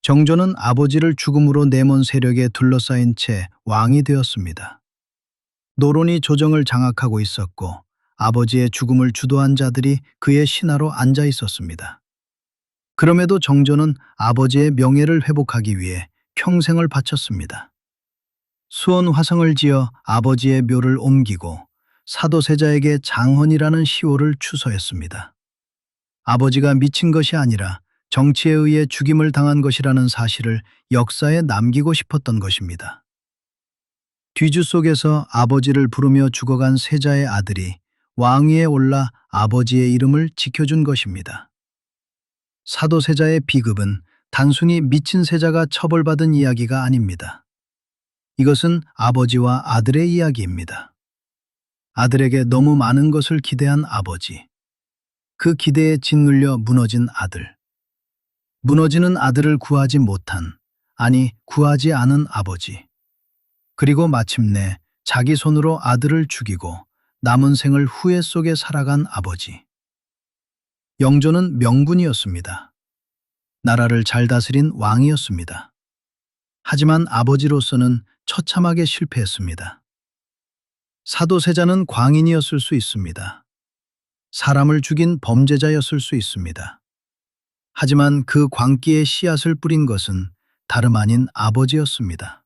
정조는 아버지를 죽음으로 내몬 세력에 둘러싸인 채 왕이 되었습니다. 노론이 조정을 장악하고 있었고 아버지의 죽음을 주도한 자들이 그의 신하로 앉아 있었습니다. 그럼에도 정조는 아버지의 명예를 회복하기 위해 평생을 바쳤습니다. 수원 화성을 지어 아버지의 묘를 옮기고 사도세자에게 장헌이라는 시호를 추서했습니다. 아버지가 미친 것이 아니라 정치에 의해 죽임을 당한 것이라는 사실을 역사에 남기고 싶었던 것입니다. 뒤주 속에서 아버지를 부르며 죽어간 세자의 아들이 왕위에 올라 아버지의 이름을 지켜준 것입니다. 사도세자의 비급은 단순히 미친 세자가 처벌받은 이야기가 아닙니다. 이것은 아버지와 아들의 이야기입니다. 아들에게 너무 많은 것을 기대한 아버지. 그 기대에 짓눌려 무너진 아들. 무너지는 아들을 구하지 못한, 아니 구하지 않은 아버지. 그리고 마침내 자기 손으로 아들을 죽이고 남은 생을 후회 속에 살아간 아버지. 영조는 명군이었습니다. 나라를 잘 다스린 왕이었습니다. 하지만 아버지로서는 처참하게 실패했습니다. 사도세자는 광인이었을 수 있습니다. 사람을 죽인 범죄자였을 수 있습니다. 하지만 그 광기에 씨앗을 뿌린 것은 다름 아닌 아버지였습니다.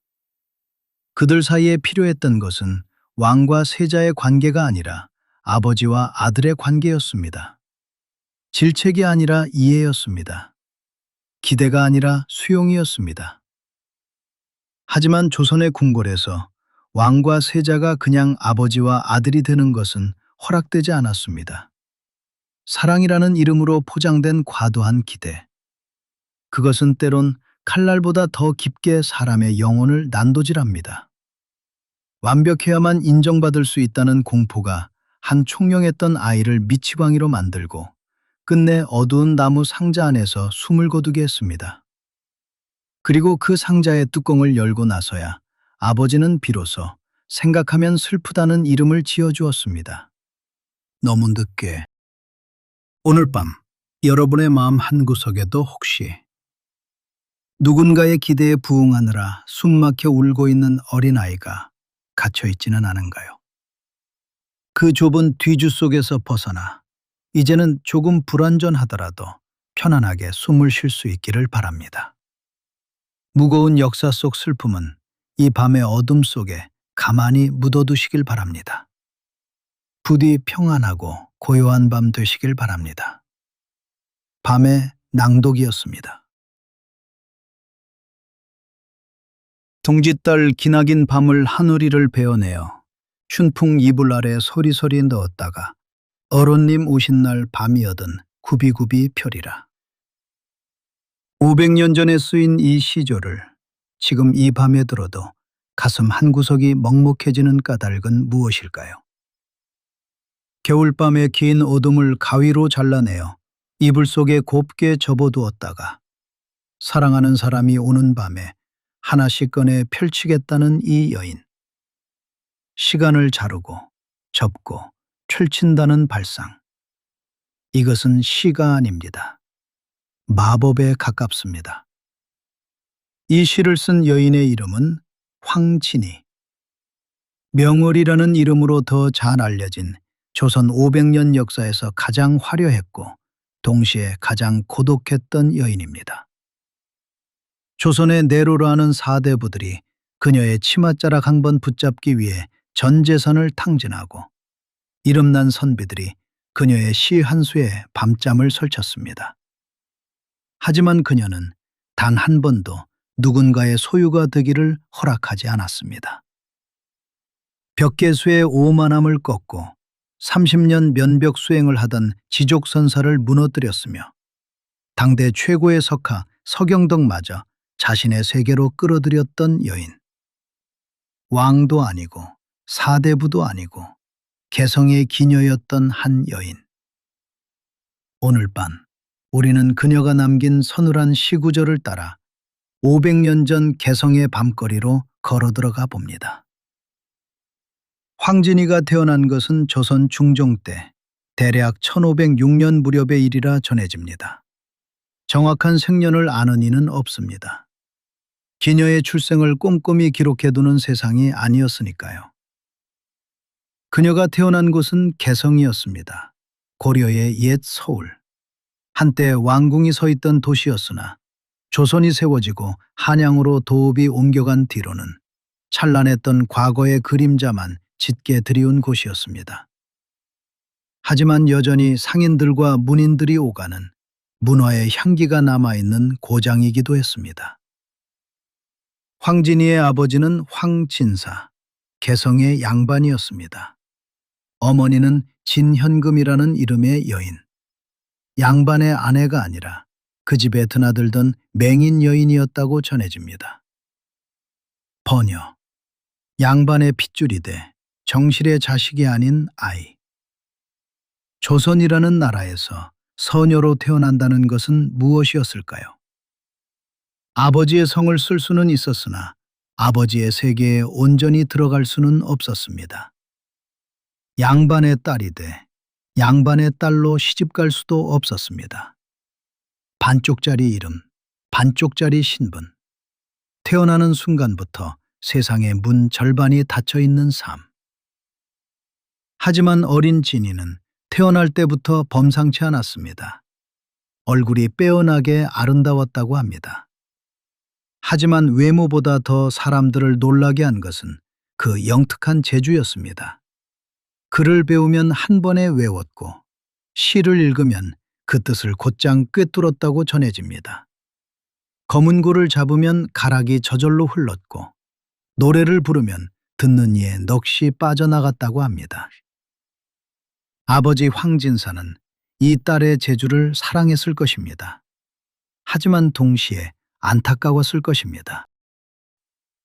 그들 사이에 필요했던 것은 왕과 세자의 관계가 아니라 아버지와 아들의 관계였습니다. 질책이 아니라 이해였습니다. 기대가 아니라 수용이었습니다. 하지만 조선의 궁궐에서 왕과 세자가 그냥 아버지와 아들이 되는 것은 허락되지 않았습니다. 사랑이라는 이름으로 포장된 과도한 기대. 그것은 때론 칼날보다 더 깊게 사람의 영혼을 난도질합니다. 완벽해야만 인정받을 수 있다는 공포가 한 총명했던 아이를 미치광이로 만들고 끝내 어두운 나무 상자 안에서 숨을 거두게 했습니다. 그리고 그 상자의 뚜껑을 열고 나서야 아버지는 비로소 생각하면 슬프다는 이름을 지어주었습니다. 너무 늦게. 오늘 밤 여러분의 마음 한구석에도 혹시 누군가의 기대에 부응하느라 숨막혀 울고 있는 어린아이가 갇혀있지는 않은가요? 그 좁은 뒤주 속에서 벗어나 이제는 조금 불완전하더라도 편안하게 숨을 쉴 수 있기를 바랍니다. 무거운 역사 속 슬픔은 이 밤의 어둠 속에 가만히 묻어두시길 바랍니다. 부디 평안하고 고요한 밤 되시길 바랍니다. 밤의 낭독이었습니다. 동짓달 기나긴 밤을 하늘이를 베어내어 춘풍 이불 아래 소리소리 넣었다가 어른님 오신 날 밤이어든 구비구비 펴리라. 500년 전에 쓰인 이 시조를 지금 이 밤에 들어도 가슴 한구석이 먹먹해지는 까닭은 무엇일까요? 겨울밤의 긴 어둠을 가위로 잘라내어 이불 속에 곱게 접어두었다가 사랑하는 사람이 오는 밤에 하나씩 꺼내 펼치겠다는 이 여인. 시간을 자르고 접고 펼친다는 발상. 이것은 시가 아닙니다. 마법에 가깝습니다. 이 시를 쓴 여인의 이름은 황진이. 명월이라는 이름으로 더 잘 알려진 조선 500년 역사에서 가장 화려했고 동시에 가장 고독했던 여인입니다. 조선의 내로라는 사대부들이 그녀의 치맛자락 한 번 붙잡기 위해 전 재산을 탕진하고 이름난 선비들이 그녀의 시 한 수에 밤잠을 설쳤습니다. 하지만 그녀는 단 한 번도 누군가의 소유가 되기를 허락하지 않았습니다. 벽계수의 오만함을 꺾고 30년 면벽 수행을 하던 지족선사를 무너뜨렸으며 당대 최고의 석가 서경덕마저 자신의 세계로 끌어들였던 여인. 왕도 아니고 사대부도 아니고 개성의 기녀였던 한 여인. 오늘 밤 우리는 그녀가 남긴 서늘한 시구절을 따라 500년 전 개성의 밤거리로 걸어 들어가 봅니다. 황진이가 태어난 것은 조선 중종 때 대략 1506년 무렵의 일이라 전해집니다. 정확한 생년을 아는 이는 없습니다. 기녀의 출생을 꼼꼼히 기록해두는 세상이 아니었으니까요. 그녀가 태어난 곳은 개성이었습니다. 고려의 옛 서울. 한때 왕궁이 서 있던 도시였으나 조선이 세워지고 한양으로 도읍이 옮겨간 뒤로는 찬란했던 과거의 그림자만 짙게 드리운 곳이었습니다. 하지만 여전히 상인들과 문인들이 오가는 문화의 향기가 남아있는 고장이기도 했습니다. 황진이의 아버지는 황진사, 개성의 양반이었습니다. 어머니는 진현금이라는 이름의 여인, 양반의 아내가 아니라 그 집에 드나들던 맹인 여인이었다고 전해집니다. 번여, 양반의 핏줄이 돼 정실의 자식이 아닌 아이. 조선이라는 나라에서 서녀로 태어난다는 것은 무엇이었을까요? 아버지의 성을 쓸 수는 있었으나 아버지의 세계에 온전히 들어갈 수는 없었습니다. 양반의 딸이 돼 양반의 딸로 시집갈 수도 없었습니다. 반쪽짜리 이름, 반쪽짜리 신분. 태어나는 순간부터 세상의 문 절반이 닫혀 있는 삶. 하지만 어린 진이는 태어날 때부터 범상치 않았습니다. 얼굴이 빼어나게 아름다웠다고 합니다. 하지만 외모보다 더 사람들을 놀라게 한 것은 그 영특한 재주였습니다. 글을 배우면 한 번에 외웠고 시를 읽으면 그 뜻을 곧장 꿰뚫었다고 전해집니다. 검은 고를 잡으면 가락이 저절로 흘렀고 노래를 부르면 듣는 이에 넋이 빠져나갔다고 합니다. 아버지 황진사는 이 딸의 재주를 사랑했을 것입니다. 하지만 동시에 안타까웠을 것입니다.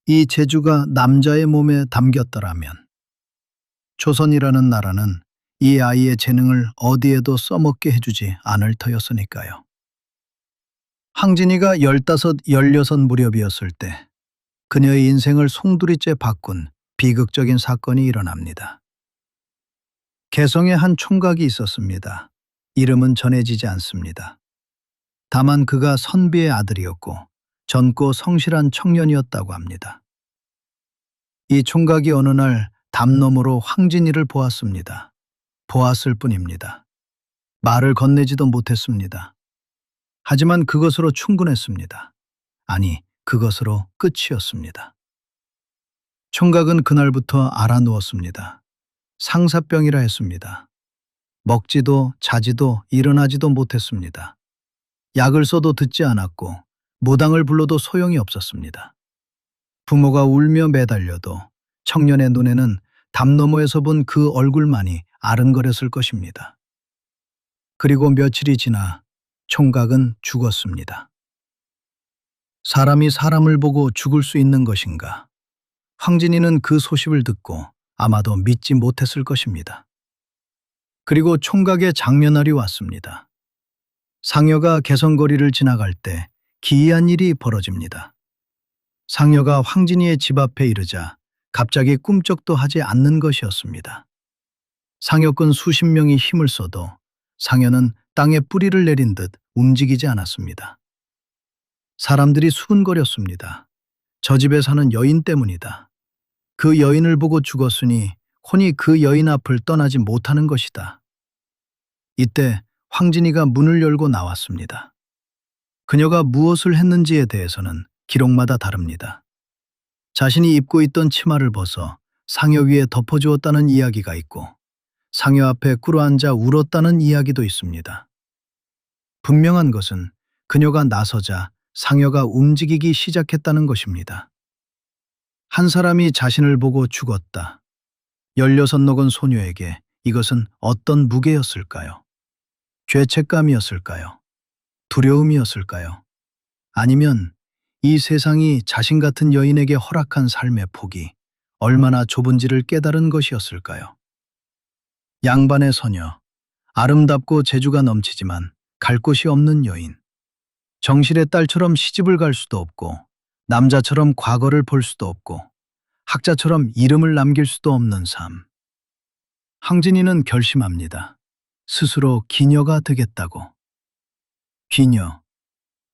이 재주가 남자의 몸에 담겼더라면 조선이라는 나라는 이 아이의 재능을 어디에도 써먹게 해주지 않을 터였으니까요. 황진이가 15, 16 무렵이었을 때 그녀의 인생을 송두리째 바꾼 비극적인 사건이 일어납니다. 개성에 한 총각이 있었습니다. 이름은 전해지지 않습니다. 다만 그가 선비의 아들이었고 젊고 성실한 청년이었다고 합니다. 이 총각이 어느 날 담 너머로 황진이를 보았습니다. 보았을 뿐입니다. 말을 건네지도 못했습니다. 하지만 그것으로 충분했습니다. 아니, 그것으로 끝이었습니다. 총각은 그날부터 알아누웠습니다. 상사병이라 했습니다. 먹지도 자지도 일어나지도 못했습니다. 약을 써도 듣지 않았고 무당을 불러도 소용이 없었습니다. 부모가 울며 매달려도 청년의 눈에는 담 너머에서 본 그 얼굴만이 아른거렸을 것입니다. 그리고 며칠이 지나 총각은 죽었습니다. 사람이 사람을 보고 죽을 수 있는 것인가? 황진이는 그 소식을 듣고 아마도 믿지 못했을 것입니다. 그리고 총각의 장면날이 왔습니다. 상여가 개성거리를 지나갈 때 기이한 일이 벌어집니다. 상여가 황진이의 집 앞에 이르자 갑자기 꿈쩍도 하지 않는 것이었습니다. 상여꾼 수십 명이 힘을 써도 상여는 땅에 뿌리를 내린 듯 움직이지 않았습니다. 사람들이 수군거렸습니다. 저 집에 사는 여인 때문이다. 그 여인을 보고 죽었으니 혼이 그 여인 앞을 떠나지 못하는 것이다. 이때 황진이가 문을 열고 나왔습니다. 그녀가 무엇을 했는지에 대해서는 기록마다 다릅니다. 자신이 입고 있던 치마를 벗어 상여 위에 덮어주었다는 이야기가 있고 상여 앞에 꿇어앉아 울었다는 이야기도 있습니다. 분명한 것은 그녀가 나서자 상여가 움직이기 시작했다는 것입니다. 한 사람이 자신을 보고 죽었다. 16 녹은 소녀에게 이것은 어떤 무게였을까요? 죄책감이었을까요? 두려움이었을까요? 아니면 이 세상이 자신 같은 여인에게 허락한 삶의 폭이 얼마나 좁은지를 깨달은 것이었을까요? 양반의 소녀, 아름답고 재주가 넘치지만 갈 곳이 없는 여인. 정실의 딸처럼 시집을 갈 수도 없고, 남자처럼 과거를 볼 수도 없고, 학자처럼 이름을 남길 수도 없는 삶. 항진이는 결심합니다. 스스로 기녀가 되겠다고. 기녀,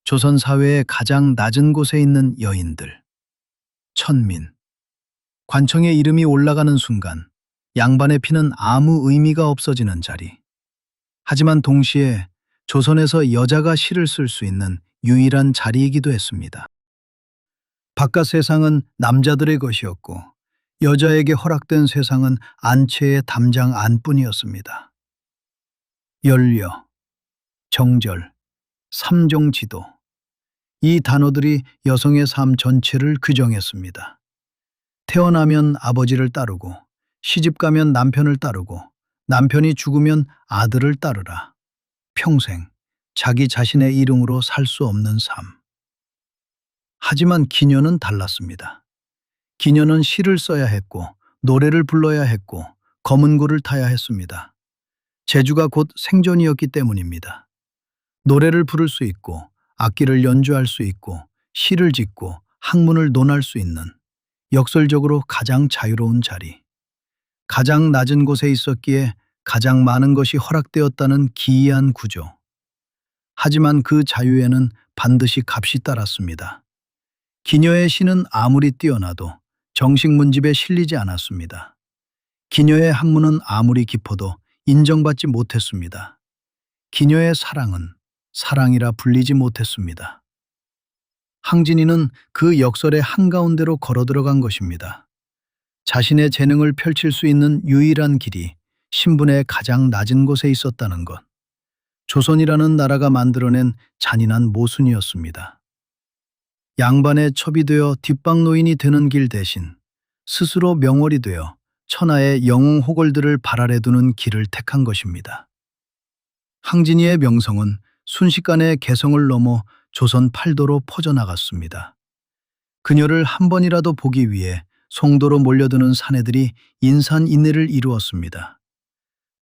조선 사회의 가장 낮은 곳에 있는 여인들. 천민. 관청의 이름이 올라가는 순간 양반의 피는 아무 의미가 없어지는 자리. 하지만 동시에 조선에서 여자가 시를 쓸 수 있는 유일한 자리이기도 했습니다. 바깥 세상은 남자들의 것이었고 여자에게 허락된 세상은 안채의 담장 안뿐이었습니다. 연려, 정절, 삼종지도. 이 단어들이 여성의 삶 전체를 규정했습니다. 태어나면 아버지를 따르고, 시집가면 남편을 따르고, 남편이 죽으면 아들을 따르라. 평생 자기 자신의 이름으로 살 수 없는 삶. 하지만 기녀는 달랐습니다. 기녀는 시를 써야 했고, 노래를 불러야 했고, 검은 고를 타야 했습니다. 재주가 곧 생존이었기 때문입니다. 노래를 부를 수 있고, 악기를 연주할 수 있고, 시를 짓고, 학문을 논할 수 있는 역설적으로 가장 자유로운 자리. 가장 낮은 곳에 있었기에 가장 많은 것이 허락되었다는 기이한 구조. 하지만 그 자유에는 반드시 값이 따랐습니다. 기녀의 시는 아무리 뛰어나도 정식 문집에 실리지 않았습니다. 기녀의 학문은 아무리 깊어도 인정받지 못했습니다. 기녀의 사랑은 사랑이라 불리지 못했습니다. 항진이는 그 역설의 한가운데로 걸어 들어간 것입니다. 자신의 재능을 펼칠 수 있는 유일한 길이 신분의 가장 낮은 곳에 있었다는 것. 조선이라는 나라가 만들어낸 잔인한 모순이었습니다. 양반의 첩이 되어 뒷방노인이 되는 길 대신 스스로 명월이 되어 천하의 영웅호걸들을 발 아래 두는 길을 택한 것입니다. 항진이의 명성은 순식간에 개성을 넘어 조선 팔도로 퍼져나갔습니다. 그녀를 한 번이라도 보기 위해 송도로 몰려드는 사내들이 인산인해를 이루었습니다.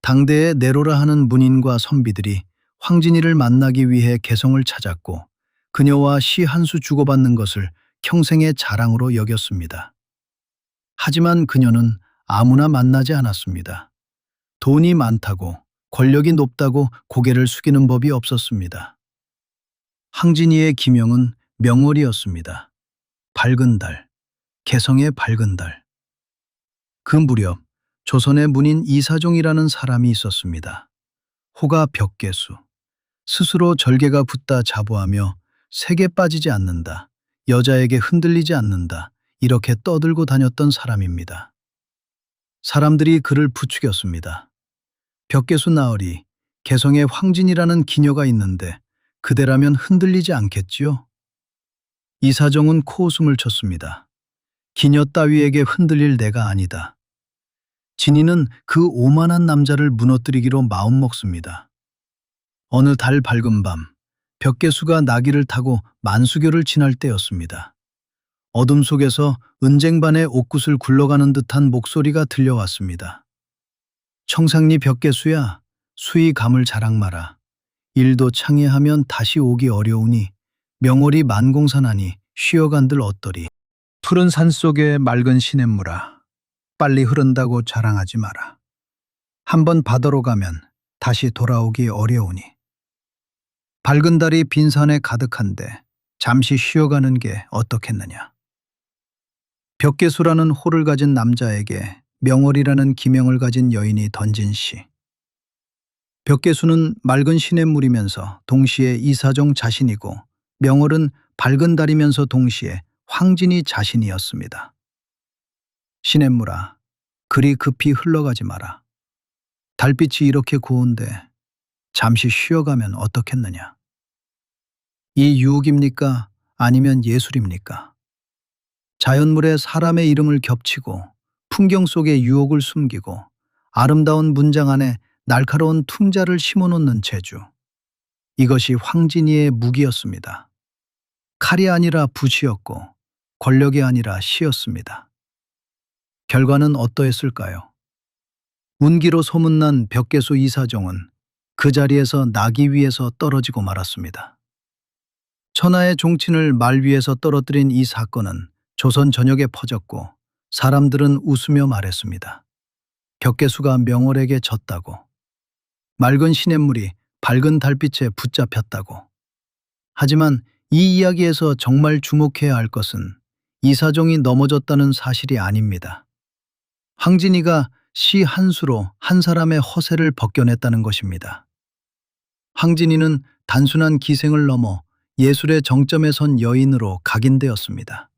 당대의 내로라 하는 문인과 선비들이 황진이를 만나기 위해 개성을 찾았고 그녀와 시 한 수 주고받는 것을 평생의 자랑으로 여겼습니다. 하지만 그녀는 아무나 만나지 않았습니다. 돈이 많다고 권력이 높다고 고개를 숙이는 법이 없었습니다. 항진이의 기명은 명월이었습니다. 밝은 달, 개성의 밝은 달. 그 무렵 조선의 문인 이사종이라는 사람이 있었습니다. 호가 벽계수, 스스로 절개가 붙다 자부하며 색에 빠지지 않는다, 여자에게 흔들리지 않는다, 이렇게 떠들고 다녔던 사람입니다. 사람들이 그를 부추겼습니다. 벽계수 나으리, 개성의 황진이라는 기녀가 있는데 그대라면 흔들리지 않겠지요? 이사종은 코웃음을 쳤습니다. 기녀 따위에게 흔들릴 내가 아니다. 진이는 그 오만한 남자를 무너뜨리기로 마음먹습니다. 어느 달 밝은 밤, 벽계수가 나귀를 타고 만수교를 지날 때였습니다. 어둠 속에서 은쟁반의 옥굿을 굴러가는 듯한 목소리가 들려왔습니다. 청상리 벽계수야, 수이 감을 자랑 마라. 일도 창해하면 다시 오기 어려우니 명월이 만공산하니 쉬어간들 어떠리. 푸른 산속의 맑은 시냇물아, 빨리 흐른다고 자랑하지 마라. 한번 바다로 가면 다시 돌아오기 어려우니. 밝은 달이 빈산에 가득한데 잠시 쉬어가는 게 어떻겠느냐. 벽계수라는 호를 가진 남자에게 명월이라는 기명을 가진 여인이 던진 시. 벽계수는 맑은 시냇물이면서 동시에 이사종 자신이고 명월은 밝은 달이면서 동시에 황진이 자신이었습니다. 시냇물아, 그리 급히 흘러가지 마라. 달빛이 이렇게 고운데 잠시 쉬어가면 어떻겠느냐. 이 유혹입니까? 아니면 예술입니까? 자연물에 사람의 이름을 겹치고 풍경 속에 유혹을 숨기고 아름다운 문장 안에 날카로운 퉁자를 심어놓는 재주. 이것이 황진이의 무기였습니다. 칼이 아니라 붓이었고 권력이 아니라 시였습니다. 결과는 어떠했을까요? 운기로 소문난 벽계수 이사종은 그 자리에서 나기 위해서 떨어지고 말았습니다. 천하의 종친을 말 위에서 떨어뜨린 이 사건은 조선 전역에 퍼졌고 사람들은 웃으며 말했습니다. 벽계수가 명월에게 졌다고. 맑은 시냇물이 밝은 달빛에 붙잡혔다고. 하지만 이 이야기에서 정말 주목해야 할 것은 이사종이 넘어졌다는 사실이 아닙니다. 황진이가 시 한 수로 한 사람의 허세를 벗겨냈다는 것입니다. 황진이는 단순한 기생을 넘어 예술의 정점에 선 여인으로 각인되었습니다.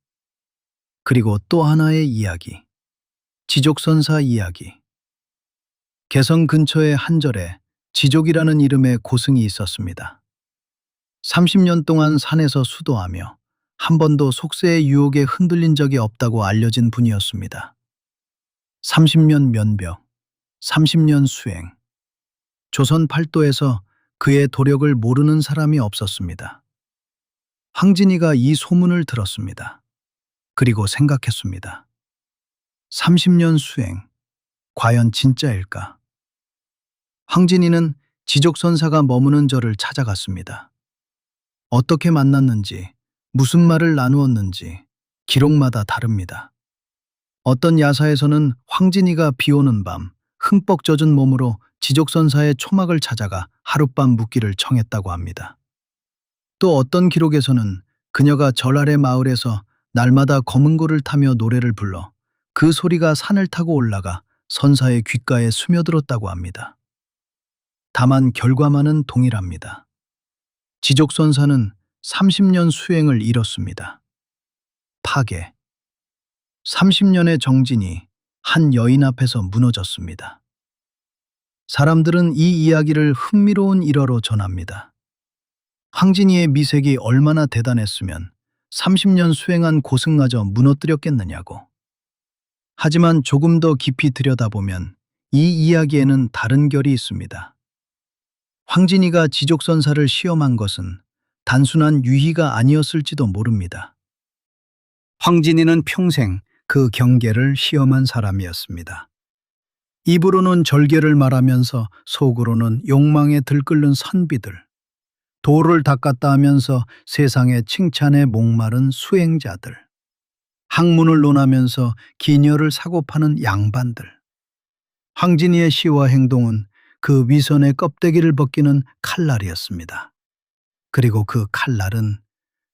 그리고 또 하나의 이야기, 지족선사 이야기. 개성 근처의 한 절에 지족이라는 이름의 고승이 있었습니다. 30년 동안 산에서 수도하며 한 번도 속세의 유혹에 흔들린 적이 없다고 알려진 분이었습니다. 30년 면벽, 30년 수행. 조선 팔도에서 그의 도력을 모르는 사람이 없었습니다. 황진이가 이 소문을 들었습니다. 그리고 생각했습니다. 30년 수행, 과연 진짜일까? 황진이는 지족선사가 머무는 절을 찾아갔습니다. 어떻게 만났는지, 무슨 말을 나누었는지 기록마다 다릅니다. 어떤 야사에서는 황진이가 비오는 밤 흠뻑 젖은 몸으로 지족선사의 초막을 찾아가 하룻밤 묵기를 청했다고 합니다. 또 어떤 기록에서는 그녀가 절 아래 마을에서 날마다 검은고를 타며 노래를 불러 그 소리가 산을 타고 올라가 선사의 귓가에 스며들었다고 합니다. 다만 결과만은 동일합니다. 지족선사는 30년 수행을 이뤘습니다. 파괴. 30년의 정진이 한 여인 앞에서 무너졌습니다. 사람들은 이 이야기를 흥미로운 일화로 전합니다. 황진이의 미색이 얼마나 대단했으면 30년 수행한 고승마저 무너뜨렸겠느냐고. 하지만 조금 더 깊이 들여다보면 이 이야기에는 다른 결이 있습니다. 황진이가 지족선사를 시험한 것은 단순한 유희가 아니었을지도 모릅니다. 황진이는 평생 그 경계를 시험한 사람이었습니다. 입으로는 절개를 말하면서 속으로는 욕망에 들끓는 선비들, 도를 닦았다 하면서 세상의 칭찬에 목마른 수행자들, 학문을 논하면서 기녀를 사고 파는 양반들. 황진이의 시와 행동은 그 위선의 껍데기를 벗기는 칼날이었습니다. 그리고 그 칼날은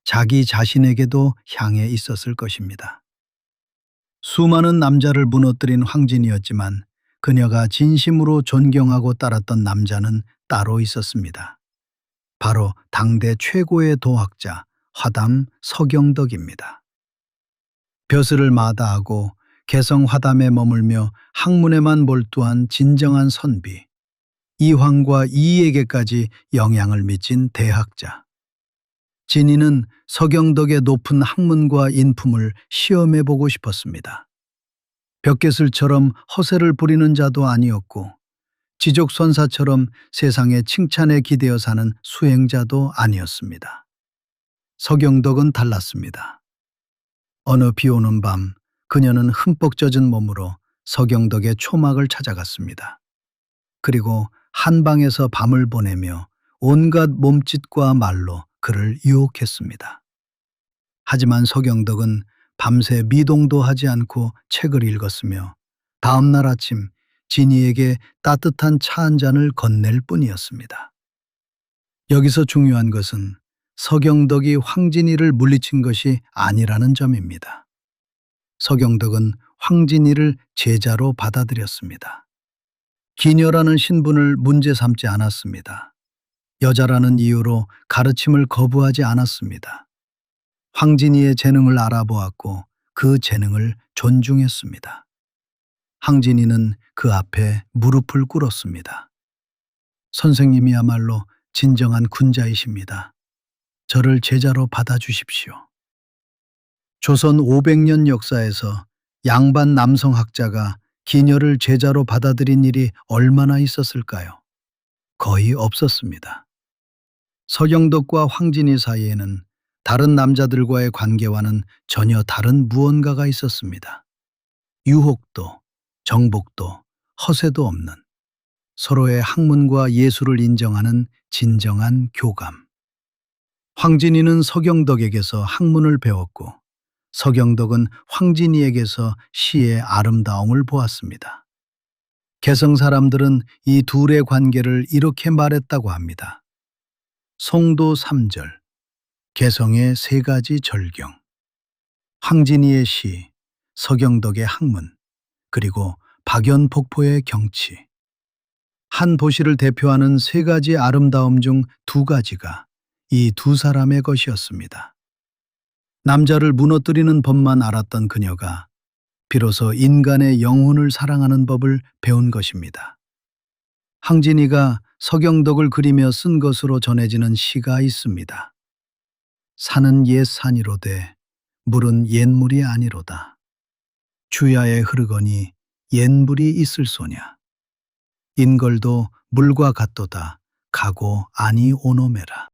자기 자신에게도 향해 있었을 것입니다. 수많은 남자를 무너뜨린 황진이었지만 그녀가 진심으로 존경하고 따랐던 남자는 따로 있었습니다. 바로 당대 최고의 도학자 화담 서경덕입니다. 벼슬을 마다하고 개성 화담에 머물며 학문에만 몰두한 진정한 선비, 이황과 이의에게까지 영향을 미친 대학자. 진이는 서경덕의 높은 학문과 인품을 시험해보고 싶었습니다. 벽개슬처럼 허세를 부리는 자도 아니었고 지족선사처럼 세상의 칭찬에 기대어 사는 수행자도 아니었습니다. 서경덕은 달랐습니다. 어느 비오는 밤 그녀는 흠뻑 젖은 몸으로 서경덕의 초막을 찾아갔습니다. 그리고 한 방에서 밤을 보내며 온갖 몸짓과 말로 그를 유혹했습니다. 하지만 서경덕은 밤새 미동도 하지 않고 책을 읽었으며 다음 날 아침 진이에게 따뜻한 차 한 잔을 건넬 뿐이었습니다. 여기서 중요한 것은 서경덕이 황진이를 물리친 것이 아니라는 점입니다. 서경덕은 황진이를 제자로 받아들였습니다. 기녀라는 신분을 문제 삼지 않았습니다. 여자라는 이유로 가르침을 거부하지 않았습니다. 황진이의 재능을 알아보았고 그 재능을 존중했습니다. 황진이는 그 앞에 무릎을 꿇었습니다. 선생님이야말로 진정한 군자이십니다. 저를 제자로 받아주십시오. 조선 500년 역사에서 양반 남성학자가 기녀를 제자로 받아들인 일이 얼마나 있었을까요? 거의 없었습니다. 서경덕과 황진이 사이에는 다른 남자들과의 관계와는 전혀 다른 무언가가 있었습니다. 유혹도, 정복도, 허세도 없는 서로의 학문과 예술을 인정하는 진정한 교감. 황진이는 서경덕에게서 학문을 배웠고 서경덕은 황진이에게서 시의 아름다움을 보았습니다. 개성 사람들은 이 둘의 관계를 이렇게 말했다고 합니다. 송도 3절, 개성의 세 가지 절경. 황진이의 시, 서경덕의 학문, 그리고 박연폭포의 경치. 한 도시를 대표하는 세 가지 아름다움 중 두 가지가 이 두 사람의 것이었습니다. 남자를 무너뜨리는 법만 알았던 그녀가 비로소 인간의 영혼을 사랑하는 법을 배운 것입니다. 황진이가 서경덕을 그리며 쓴 것으로 전해지는 시가 있습니다. 산은 옛 산이로되 물은 옛물이 아니로다. 주야에 흐르거니 옛물이 있을소냐. 인걸도 물과 같도다. 가고 아니 오노매라.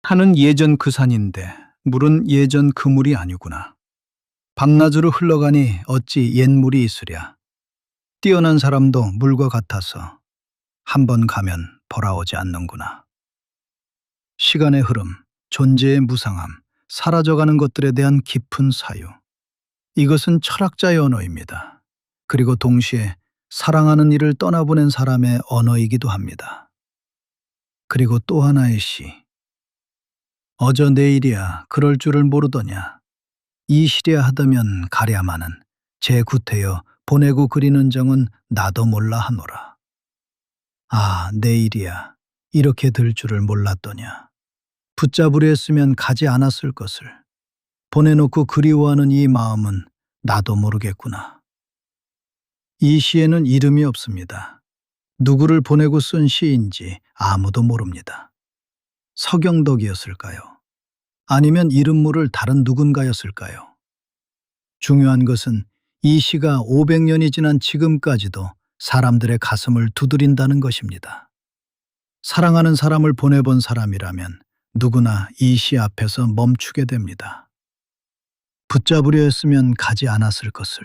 산은 예전 그 산인데 물은 예전 그 물이 아니구나. 밤낮으로 흘러가니 어찌 옛물이 있으랴. 뛰어난 사람도 물과 같아서 한 번 가면 돌아오지 않는구나. 시간의 흐름, 존재의 무상함, 사라져가는 것들에 대한 깊은 사유. 이것은 철학자의 언어입니다. 그리고 동시에 사랑하는 이를 떠나보낸 사람의 언어이기도 합니다. 그리고 또 하나의 시. 어저 내일이야 그럴 줄을 모르더냐. 이 시랴 하다면 가랴마는 제 구태여 보내고 그리는 정은 나도 몰라 하노라. 아, 내일이야 이렇게 될 줄을 몰랐더냐. 붙잡으려 했으면 가지 않았을 것을. 보내놓고 그리워하는 이 마음은 나도 모르겠구나. 이 시에는 이름이 없습니다. 누구를 보내고 쓴 시인지 아무도 모릅니다. 서경덕이었을까요? 아니면 이름 모를 다른 누군가였을까요? 중요한 것은 이 시가 500년이 지난 지금까지도 사람들의 가슴을 두드린다는 것입니다. 사랑하는 사람을 보내본 사람이라면 누구나 이 시 앞에서 멈추게 됩니다. 붙잡으려 했으면 가지 않았을 것을.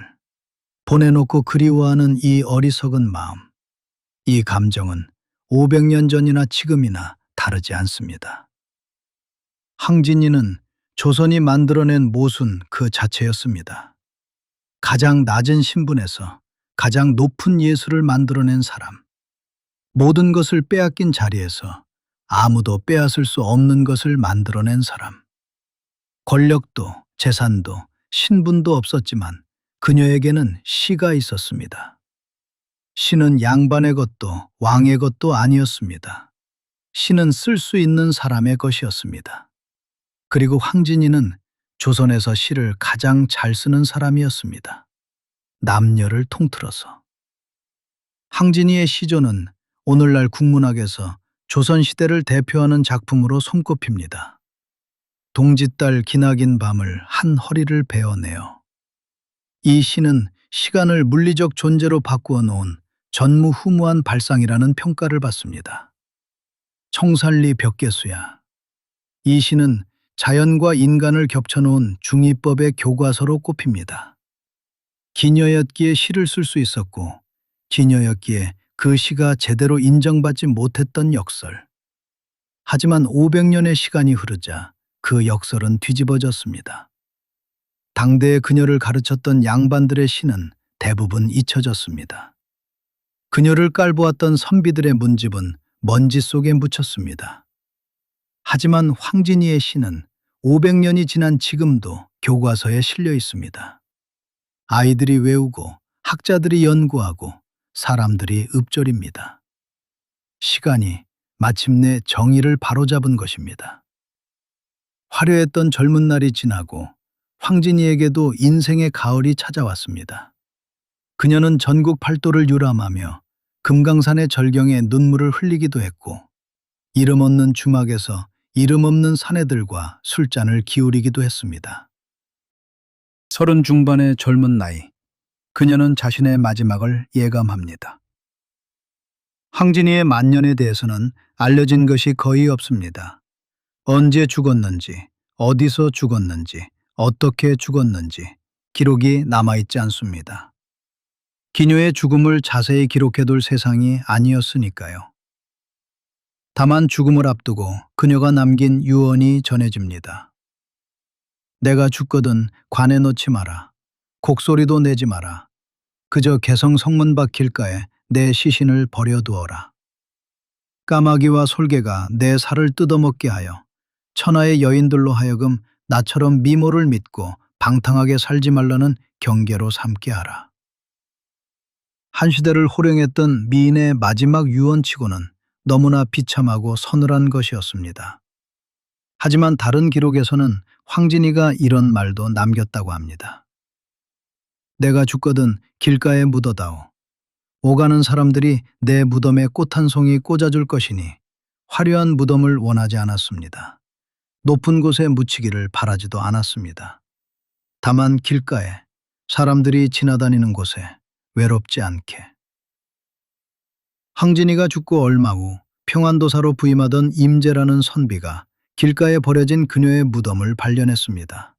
보내놓고 그리워하는 이 어리석은 마음. 이 감정은 500년 전이나 지금이나 다르지 않습니다. 황진이는 조선이 만들어낸 모순 그 자체였습니다. 가장 낮은 신분에서 가장 높은 예술을 만들어낸 사람. 모든 것을 빼앗긴 자리에서 아무도 빼앗을 수 없는 것을 만들어낸 사람. 권력도 재산도 신분도 없었지만 그녀에게는 시가 있었습니다. 시는 양반의 것도 왕의 것도 아니었습니다. 시는 쓸 수 있는 사람의 것이었습니다. 그리고 황진이는 조선에서 시를 가장 잘 쓰는 사람이었습니다. 남녀를 통틀어서. 황진이의 시조는 오늘날 국문학에서 조선시대를 대표하는 작품으로 손꼽힙니다. 동짓달 기나긴 밤을 한 허리를 베어내어. 이 시는 시간을 물리적 존재로 바꾸어 놓은 전무후무한 발상이라는 평가를 받습니다. 청살리 벽계수야. 이 시는 자연과 인간을 겹쳐놓은 중이법의 교과서로 꼽힙니다. 기녀였기에 시를 쓸 수 있었고 기녀였기에 그 시가 제대로 인정받지 못했던 역설. 하지만 500년의 시간이 흐르자 그 역설은 뒤집어졌습니다. 당대의 그녀를 가르쳤던 양반들의 시는 대부분 잊혀졌습니다. 그녀를 깔보았던 선비들의 문집은 먼지 속에 묻혔습니다. 하지만 황진이의 시는 500년이 지난 지금도 교과서에 실려 있습니다. 아이들이 외우고 학자들이 연구하고 사람들이 읊조립니다. 시간이 마침내 정의를 바로잡은 것입니다. 화려했던 젊은 날이 지나고 황진이에게도 인생의 가을이 찾아왔습니다. 그녀는 전국 팔도를 유람하며 금강산의 절경에 눈물을 흘리기도 했고 이름 없는 주막에서 이름 없는 사내들과 술잔을 기울이기도 했습니다. 30 중반의 젊은 나이, 그녀는 자신의 마지막을 예감합니다. 황진이의 만년에 대해서는 알려진 것이 거의 없습니다. 언제 죽었는지, 어디서 죽었는지, 어떻게 죽었는지 기록이 남아있지 않습니다. 기녀의 죽음을 자세히 기록해둘 세상이 아니었으니까요. 다만 죽음을 앞두고 그녀가 남긴 유언이 전해집니다. 내가 죽거든 관에 넣지 마라. 곡소리도 내지 마라. 그저 개성 성문 밖 길가에 내 시신을 버려두어라. 까마귀와 솔개가 내 살을 뜯어먹게 하여 천하의 여인들로 하여금 나처럼 미모를 믿고 방탕하게 살지 말라는 경계로 삼게 하라. 한 시대를 호령했던 미인의 마지막 유언치고는 너무나 비참하고 서늘한 것이었습니다. 하지만 다른 기록에서는 황진이가 이런 말도 남겼다고 합니다. 내가 죽거든 길가에 묻어다오. 오가는 사람들이 내 무덤에 꽃 한 송이 꽂아줄 것이니 화려한 무덤을 원하지 않았습니다. 높은 곳에 묻히기를 바라지도 않았습니다. 다만 길가에 사람들이 지나다니는 곳에 외롭지 않게. 황진이가 죽고 얼마 후 평안도사로 부임하던 임재라는 선비가 길가에 버려진 그녀의 무덤을 발견했습니다.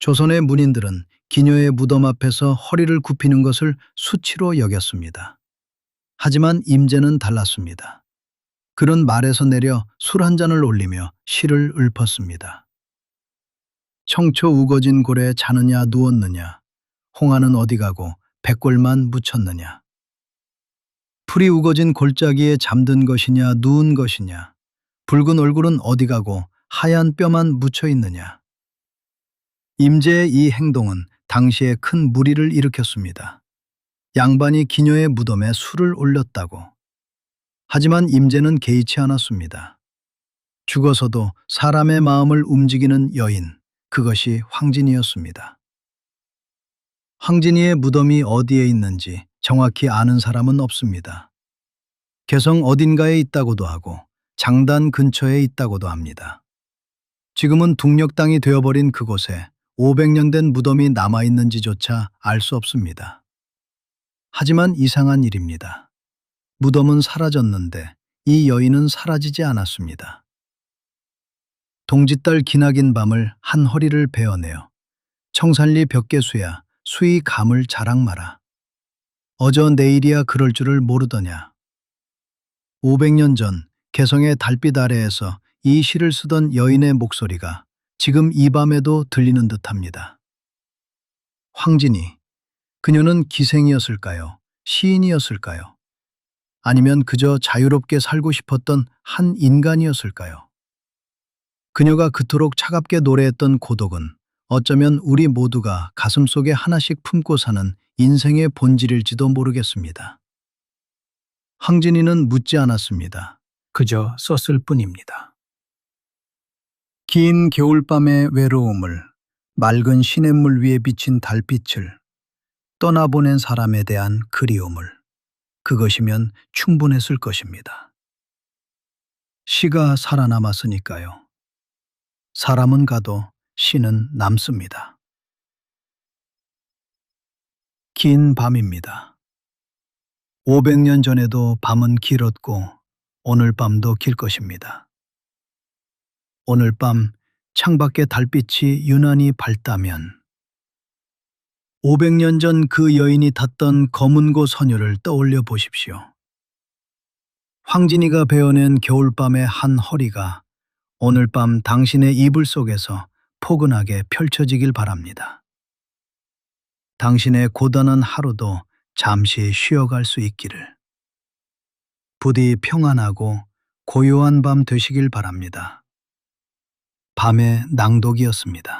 조선의 문인들은 기녀의 무덤 앞에서 허리를 굽히는 것을 수치로 여겼습니다. 하지만 임재는 달랐습니다. 그는 말에서 내려 술 한 잔을 올리며 시를 읊었습니다. 청초 우거진 골에 자느냐 누웠느냐, 홍아는 어디 가고 백골만 묻혔느냐. 풀이 우거진 골짜기에 잠든 것이냐 누운 것이냐, 붉은 얼굴은 어디 가고 하얀 뼈만 묻혀 있느냐. 임재의 이 행동은 당시에 큰 물의를 일으켰습니다. 양반이 기녀의 무덤에 술을 올렸다고. 하지만 임재는 개의치 않았습니다. 죽어서도 사람의 마음을 움직이는 여인, 그것이 황진이었습니다. 황진이의 무덤이 어디에 있는지 정확히 아는 사람은 없습니다. 개성 어딘가에 있다고도 하고 장단 근처에 있다고도 합니다. 지금은 둥력 땅이 되어버린 그곳에 500년 된 무덤이 남아있는지조차 알 수 없습니다. 하지만 이상한 일입니다. 무덤은 사라졌는데 이 여인은 사라지지 않았습니다. 동짓달 기나긴 밤을 한 허리를 베어내어 청산리 벽계수야 수이 감을 자랑 마라. 어저 내일이야 그럴 줄을 모르더냐. 500년 전 개성의 달빛 아래에서 이 시를 쓰던 여인의 목소리가 지금 이 밤에도 들리는 듯합니다. 황진이, 그녀는 기생이었을까요? 시인이었을까요? 아니면 그저 자유롭게 살고 싶었던 한 인간이었을까요? 그녀가 그토록 차갑게 노래했던 고독은 어쩌면 우리 모두가 가슴속에 하나씩 품고 사는 인생의 본질일지도 모르겠습니다. 황진이는 묻지 않았습니다. 그저 썼을 뿐입니다. 긴 겨울밤의 외로움을, 맑은 시냇물 위에 비친 달빛을, 떠나보낸 사람에 대한 그리움을, 그것이면 충분했을 것입니다. 시가 살아남았으니까요. 사람은 가도 시는 남습니다. 긴 밤입니다. 500년 전에도 밤은 길었고 오늘 밤도 길 것입니다. 오늘 밤 창밖에 달빛이 유난히 밝다면 500년 전 그 여인이 탔던 검은고 선율을 떠올려 보십시오. 황진이가 베어낸 겨울밤의 한 허리가 오늘 밤 당신의 이불 속에서 포근하게 펼쳐지길 바랍니다. 당신의 고단한 하루도 잠시 쉬어갈 수 있기를. 부디 평안하고 고요한 밤 되시길 바랍니다. 밤의 낭독이었습니다.